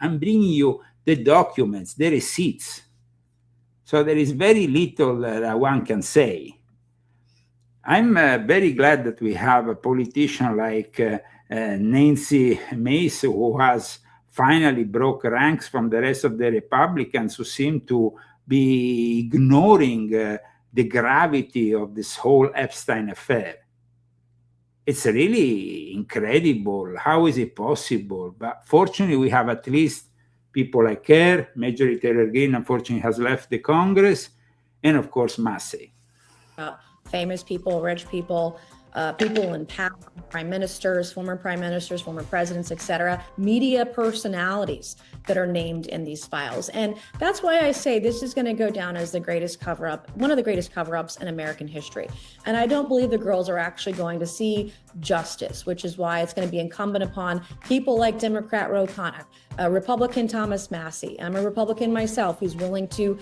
I'm bringing you the documents, the receipts. So there is very little that one can say. I'm very glad that we have a politician like Nancy Mace, who has finally broke ranks from the rest of the Republicans who seem to be ignoring the gravity of this whole Epstein affair. It's really incredible. How is it possible? But fortunately, we have at least people like her. Marjorie Taylor Greene, unfortunately, has left the Congress. And of course, Massey. Famous people, rich people, people in power, prime ministers, former presidents, etc., media personalities that are named in these files. And that's why I say this is going to go down as the greatest cover-up, one of the greatest cover-ups in American history. And I don't believe the girls are actually going to see justice, which is why it's going to be incumbent upon people like Democrat Ro Khanna, Republican Thomas Massey. I'm a Republican myself who's willing to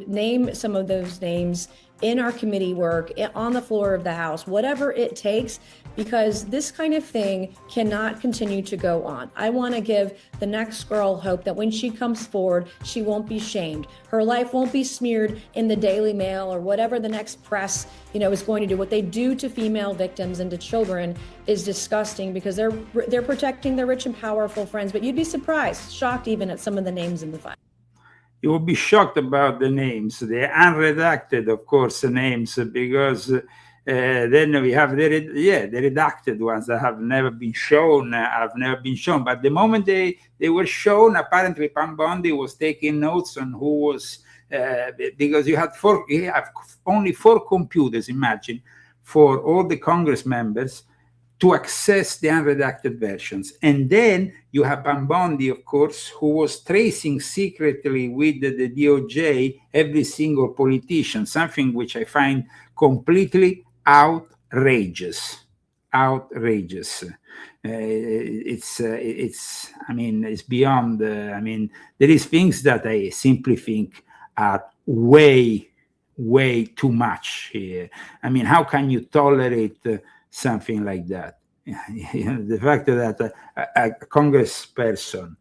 name some of those names in our committee work, on the floor of the House, whatever it takes, because this kind of thing cannot continue to go on. I want to give the next girl hope that when she comes forward, she won't be shamed. Her life won't be smeared in the Daily Mail or whatever the next press, is going to do. What they do to female victims and to children is disgusting, because they're protecting their rich and powerful friends. But you'd be surprised, shocked even at some of the names in the file. You will be shocked about the names, the unredacted, of course, names, because then we have the redacted ones that have never been shown, But the moment they were shown, apparently Pam Bondi was taking notes on who was, because you have only 4 computers, imagine, for all the Congress members to access the unredacted versions. And then you have Pam Bondi, of course, who was tracing secretly with the DOJ every single politician, something which I find completely outrageous. It's beyond, there is things that I simply think are way too much here. How can you tolerate something like that? The fact that a congressperson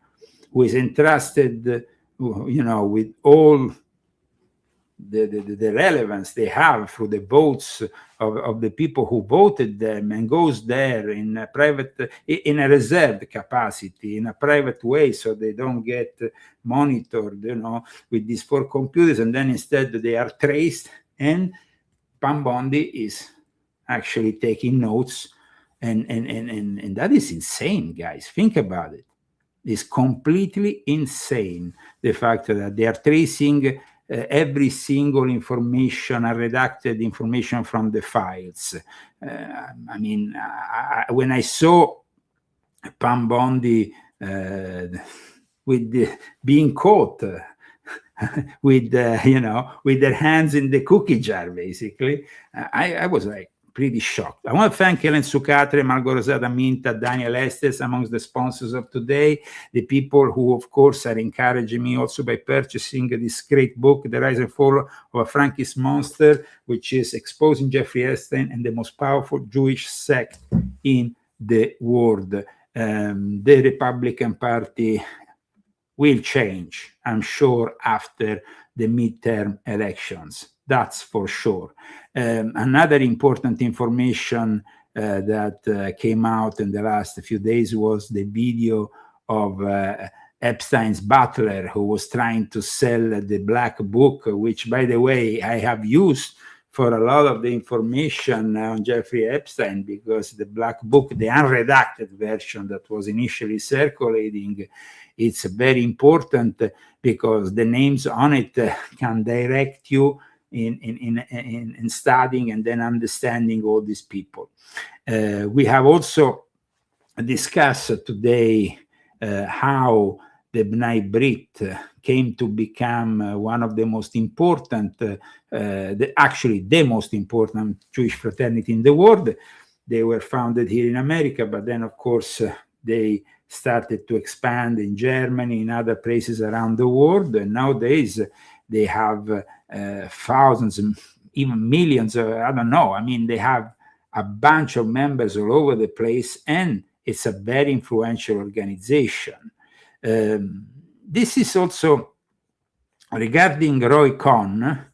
who is entrusted, with all the relevance they have through the votes of the people who voted them, and goes there in a reserved capacity, in a private way, so they don't get monitored, with these 4 computers, and then instead they are traced, and Pam Bondi is actually taking notes, and that is insane, guys. Think about it. It's completely insane, the fact that they are tracing every single information, redacted information from the files. When I saw Pam Bondi being caught with their hands in the cookie jar, basically, I was like pretty shocked. I want to thank Helen Sucatre, Margot Rosada Minta, Daniel Estes, amongst the sponsors of today, the people who, of course, are encouraging me also by purchasing this great book, The Rise and Fall of a Frankist Monster, which is exposing Jeffrey Epstein and the most powerful Jewish sect in the world. The Republican Party will change, I'm sure, after the midterm elections. That's for sure. Another important information that came out in the last few days was the video of Epstein's butler, who was trying to sell the black book, which, by the way, I have used for a lot of the information on Jeffrey Epstein, because the black book, the unredacted version that was initially circulating, it's very important because the names on it can direct you in studying and then understanding all these people. We have also discussed today how the B'nai Brit came to become one of the most important, actually the most important Jewish fraternity in the world. They were founded here in America, but then of course they started to expand in Germany, in other places around the world, and nowadays they have thousands, even millions, I don't know. I mean, they have a bunch of members all over the place, and it's a very influential organization. This is also regarding Roy Cohn.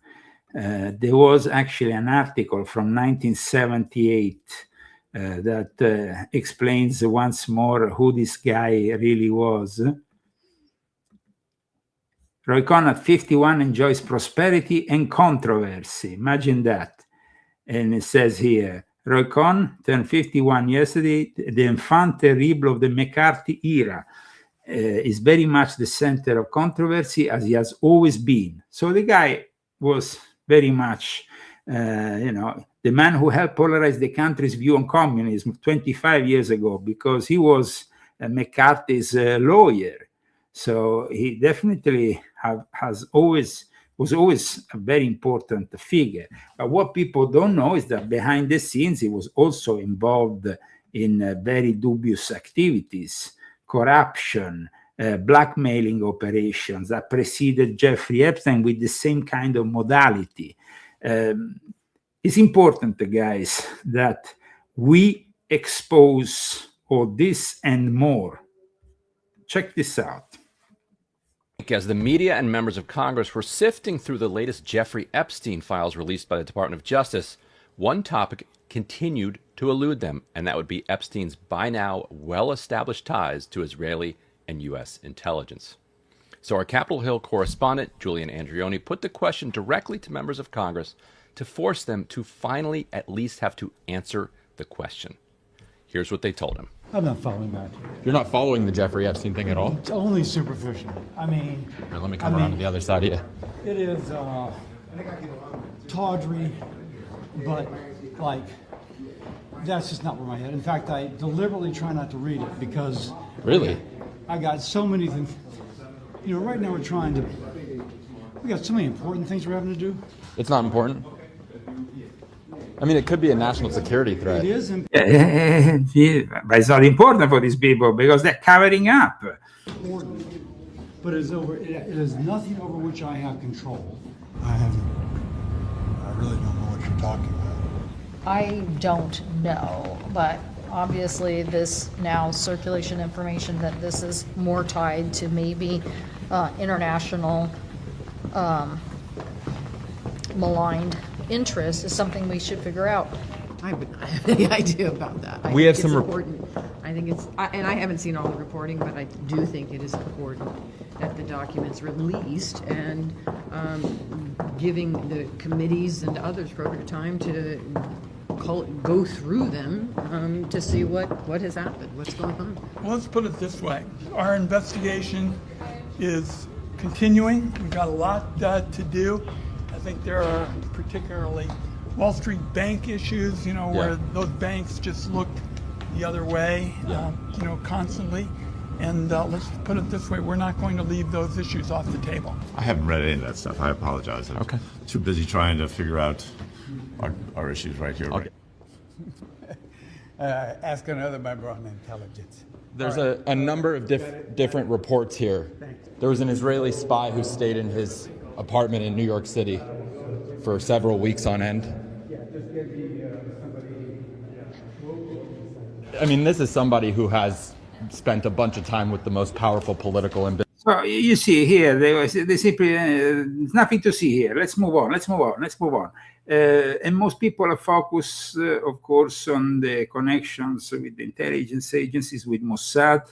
There was actually an article from 1978 that explains once more who this guy really was. Roy Cohn at 51 enjoys prosperity and controversy. Imagine that. And it says here, Roy Cohn turned 51 yesterday. The enfant terrible of the McCarthy era is very much the center of controversy, as he has always been. So the guy was very much, the man who helped polarize the country's view on communism 25 years ago, because he was McCarthy's lawyer. So he definitely was always a very important figure. But what people don't know is that behind the scenes, he was also involved in very dubious activities, corruption, blackmailing operations that preceded Jeffrey Epstein with the same kind of modality. It's important, guys, that we expose all this and more. Check this out. As the media and members of Congress were sifting through the latest Jeffrey Epstein files released by the Department of Justice, one topic continued to elude them, and that would be Epstein's by now well-established ties to Israeli and U.S. intelligence. So our Capitol Hill correspondent, Julian Andreoni, put the question directly to members of Congress to force them to finally at least have to answer the question. Here's what they told him. I'm not following that. You're not following the Jeffrey Epstein thing at all? It's only superficial. I mean... Here, let me come around to the other side of you. It is tawdry, but, like, that's just not where my head. In fact, I deliberately try not to read it because... Really? I got so many things... You know, right now we got so many important things we're having to do. It's not important? I mean, it could be a national security threat. It is but it's not important for these people because they're covering up. important, but it is nothing over which I have control. I really don't know what you're talking about. I don't know, but obviously this now circulation information that this is more tied to maybe international maligned interest is something we should figure out. I have any idea about that. We have some important. I think it's, and I haven't seen all the reporting, but I do think it is important that the documents released and giving the committees and others appropriate time to go through them to see what has happened, what's going on. Well, let's put it this way. Our investigation is continuing. We've got a lot to do. I think there are particularly Wall Street bank issues, where those banks just look the other way, constantly. And let's put it this way, we're not going to leave those issues off the table. I haven't read any of that stuff. I apologize. I'm too busy trying to figure out our issues right here. Okay. Ask another member on intelligence. There's a number of different reports here. There was an Israeli spy who stayed in his apartment in New York City for several weeks on end. I mean, this is somebody who has spent a bunch of time with the most powerful political and business. So you see here, they simply, there's nothing to see here. Let's move on. And most people are focused, of course, on the connections with the intelligence agencies, with Mossad.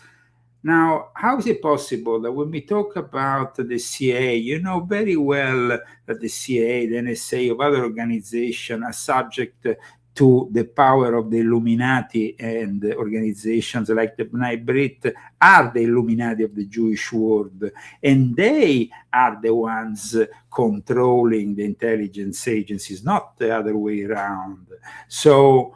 Now, how is it possible that when we talk about the CIA, you know very well that the CIA, the NSA, of other organizations are subject to the power of the Illuminati, and organizations like the B'nai B'rith are the Illuminati of the Jewish world, and they are the ones controlling the intelligence agencies, not the other way around. So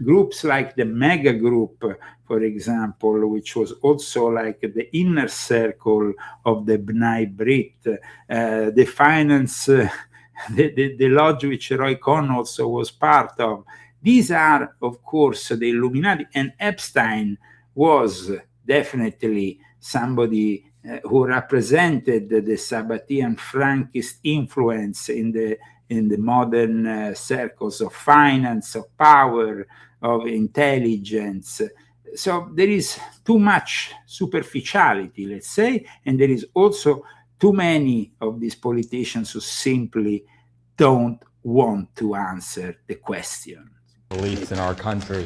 groups like the Mega Group, for example, which was also like the inner circle of the B'nai B'rith, the finance, the lodge which Roy Cohn also was part of. These are, of course, the Illuminati, and Epstein was definitely somebody who represented the Sabbatean Frankist influence in the modern circles of finance, of power, of intelligence. So there is too much superficiality, let's say, and there is also too many of these politicians who simply don't want to answer the question. Beliefs in our country.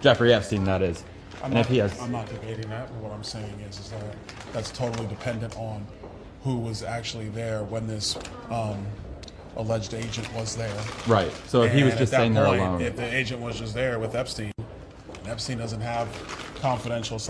Jeffrey Epstein, that is. I'm not debating that, but what I'm saying is that that's totally dependent on who was actually there when this alleged agent was there. Right. So if he was just staying there alone. If the agent was just there with Epstein, and Epstein doesn't have confidential /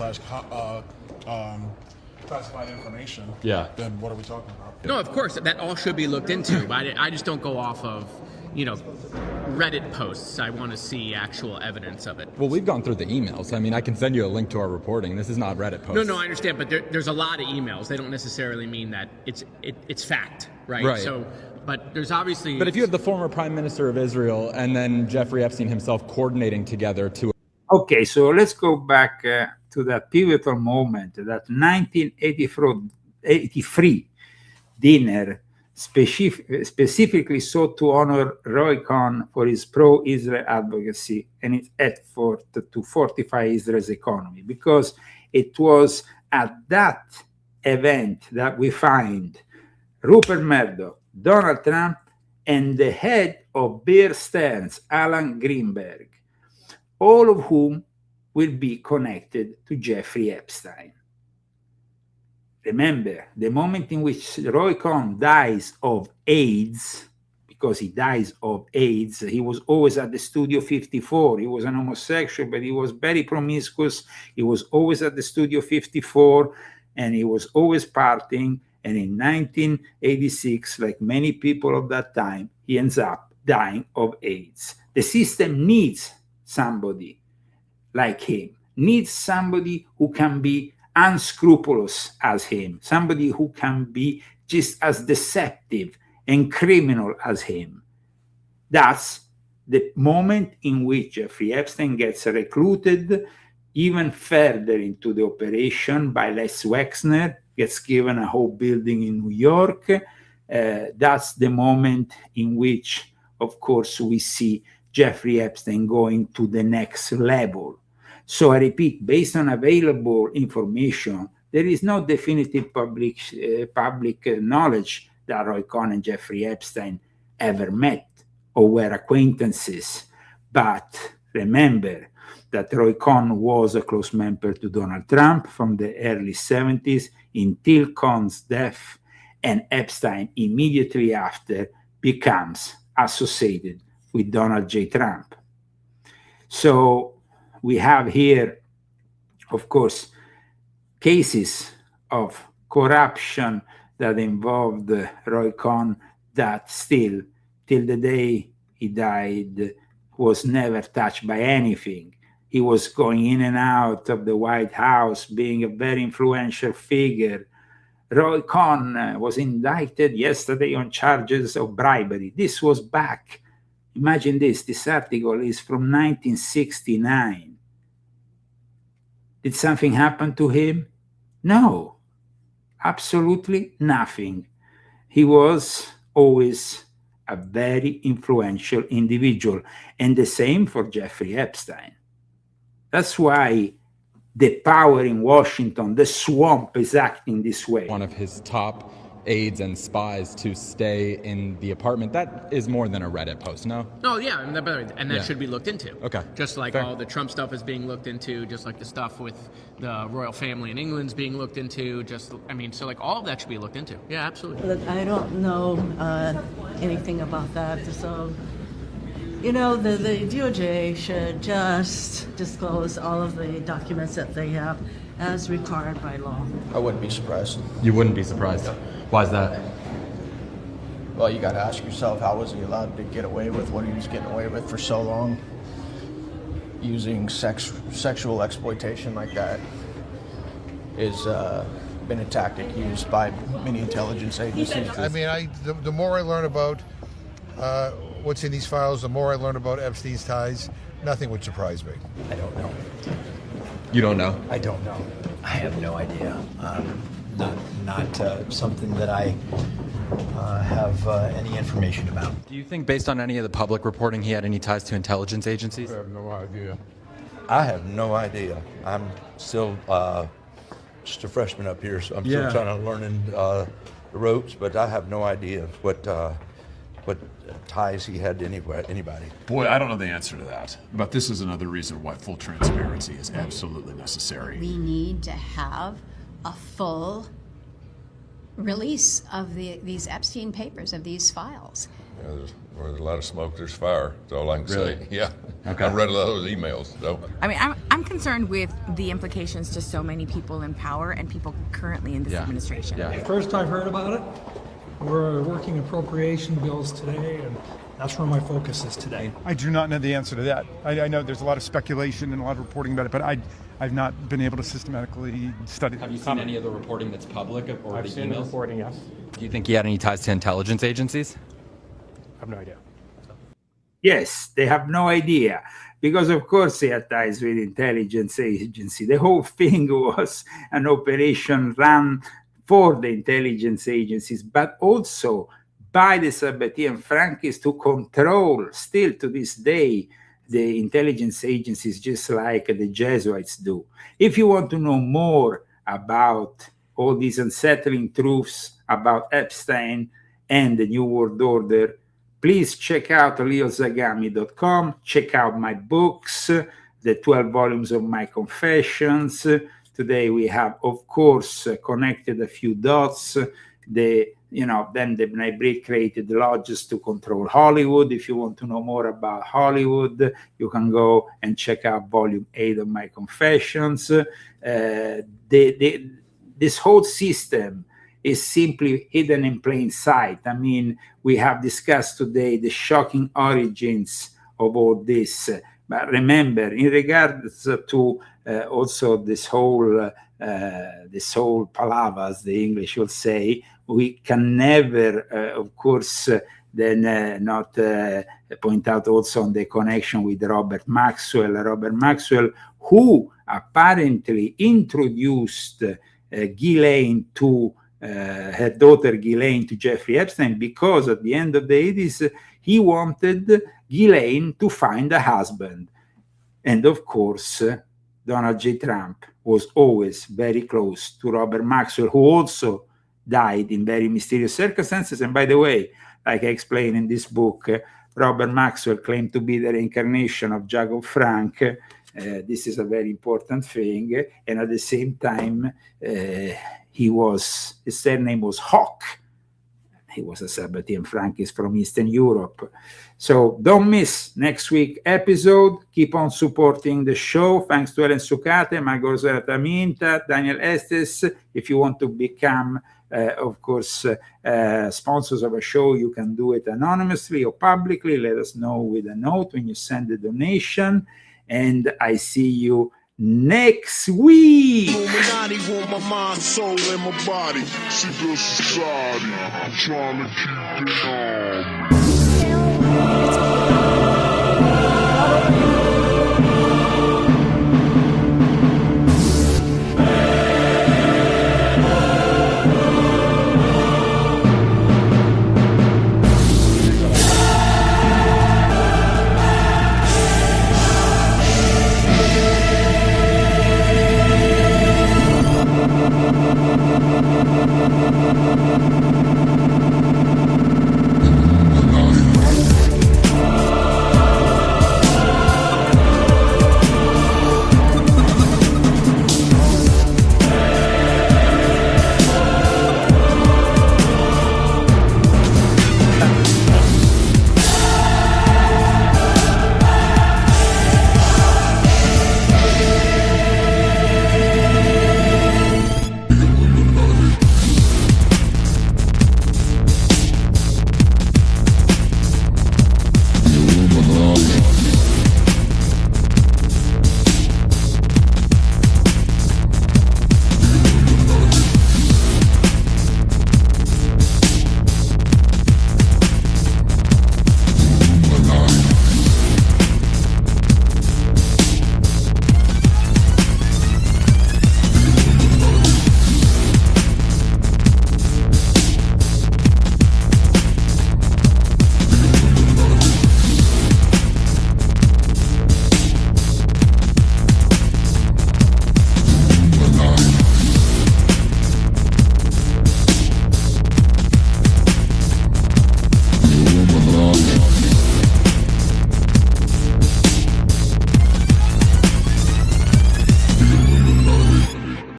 classified information, then what are we talking about? No, of course, that all should be looked into. But I just don't go off of, Reddit posts. I want to see actual evidence of it. Well, we've gone through the emails. I mean, I can send you a link to our reporting. This is not Reddit posts. No, I understand, but there's a lot of emails. They don't necessarily mean that it's fact, right? Right. So, but there's obviously... But if you have the former Prime Minister of Israel and then Jeffrey Epstein himself coordinating together to... Okay, so let's go back to that pivotal moment, that 1983 dinner specifically sought to honor Roy Cohn for his pro-Israel advocacy and his effort to fortify Israel's economy, because it was at that event that we find Rupert Murdoch, Donald Trump, and the head of Bear Stearns, Alan Greenberg, all of whom will be connected to Jeffrey Epstein. Remember, the moment in which Roy Cohn dies of AIDS, because he dies of AIDS, he was always at the Studio 54. He was an homosexual, but he was very promiscuous. He was always at the Studio 54, and he was always partying. And in 1986, like many people of that time, he ends up dying of AIDS. The system needs somebody like him, needs somebody who can be unscrupulous as him, somebody who can be just as deceptive and criminal as him. That's the moment in which Jeffrey Epstein gets recruited even further into the operation by Les Wexner, gets given a whole building in New York. That's the moment in which, of course, we see Jeffrey Epstein going to the next level. So I repeat, based on available information, there is no definitive public knowledge that Roy Cohn and Jeffrey Epstein ever met or were acquaintances. But remember that Roy Cohn was a close member to Donald Trump from the early 70s until Cohn's death, and Epstein immediately after becomes associated with Donald J. Trump. So we have here, of course, cases of corruption that involved Roy Cohn that still, till the day he died, was never touched by anything. He was going in and out of the White House, being a very influential figure. Roy Cohn was indicted yesterday on charges of bribery. This was back. Imagine this article is from 1969. Did something happen to him? No, absolutely nothing. He was always a very influential individual, and the same for Jeffrey Epstein. That's why the power in Washington, the swamp, is acting this way. One of his top aides and spies to stay in the apartment. That is more than a Reddit post, no? Oh, yeah, and that should be looked into. Okay. Just like Fair. all the Trump stuff is being looked into, just like the stuff with the royal family in England's being looked into, so like all of that should be looked into. Yeah, absolutely. Look, I don't know anything about that, so, the DOJ should just disclose all of the documents that they have as required by law. I wouldn't be surprised. You wouldn't be surprised. Why is that? Well, you got to ask yourself, how was he allowed to get away with what he was getting away with for so long? Using sexual exploitation like that is been a tactic used by many intelligence agencies. I mean, the more I learn about what's in these files, the more I learn about Epstein's ties. Nothing would surprise me. I don't know. You don't know? I don't know. I have no idea. Not something that I have any information about. Do you think, based on any of the public reporting, he had any ties to intelligence agencies? I have no idea. I have no idea. I'm still just a freshman up here, so I'm still trying to learn the ropes, but I have no idea what ties he had to anybody. Boy, I don't know the answer to that. But this is another reason why full transparency is absolutely necessary. We need to have a full release of these Epstein papers, of these files. Yeah, where there's a lot of smoke, there's fire. That's all I can say. Yeah. Okay. I read a lot of those emails. So. I mean, I'm concerned with the implications to so many people in power and people currently in this administration. Yeah. First I've heard about it. We're working appropriation bills today, and that's where my focus is today. I do not know the answer to that. I know there's a lot of speculation and a lot of reporting about it, but I've not been able to systematically study. Have you seen any of the reporting that's public or I've the seen the emails? reporting, yes. Do you think he had any ties to intelligence agencies? I have no idea. Yes, they have no idea. Because, of course, he had ties with intelligence agency. The whole thing was an operation run for the intelligence agencies, but also by the Sabbatean Frankists to control, still to this day, the intelligence agencies, just like the Jesuits do. If you want to know more about all these unsettling truths about Epstein and the New World Order, please check out leozagami.com, check out my books, the 12 volumes of my confessions. Today we have, of course, connected a few dots. Then the Nightbreed created lodges to control Hollywood. If you want to know more about Hollywood, you can go and check out volume 8 of my confessions. This whole system is simply hidden in plain sight. I mean, we have discussed today the shocking origins of all this. But remember, in regards to also this whole palavas, the English will say, we can never, of course, then not point out also on the connection with Robert Maxwell, who apparently introduced Ghislaine to her daughter Ghislaine to Jeffrey Epstein, because at the end of the 80s, he wanted Ghislaine to find a husband. And of course, Donald J. Trump was always very close to Robert Maxwell, who also died in very mysterious circumstances. And by the way, like I explained in this book, Robert Maxwell claimed to be the reincarnation of Jacob Frank. This is a very important thing. And at the same time, his surname was Hawk. He was a Sabbatean Frankist from Eastern Europe. So don't miss next week's episode. Keep on supporting the show. Thanks to Ellen Sucate, Margherita Minta, Daniel Estes. If you want to become, of course, sponsors of a show, you can do it anonymously or publicly. Let us know with a note when you send the donation. And I see you next week. Illuminati want my mind, soul, and my body. Secret society, I'm trying to keep it on.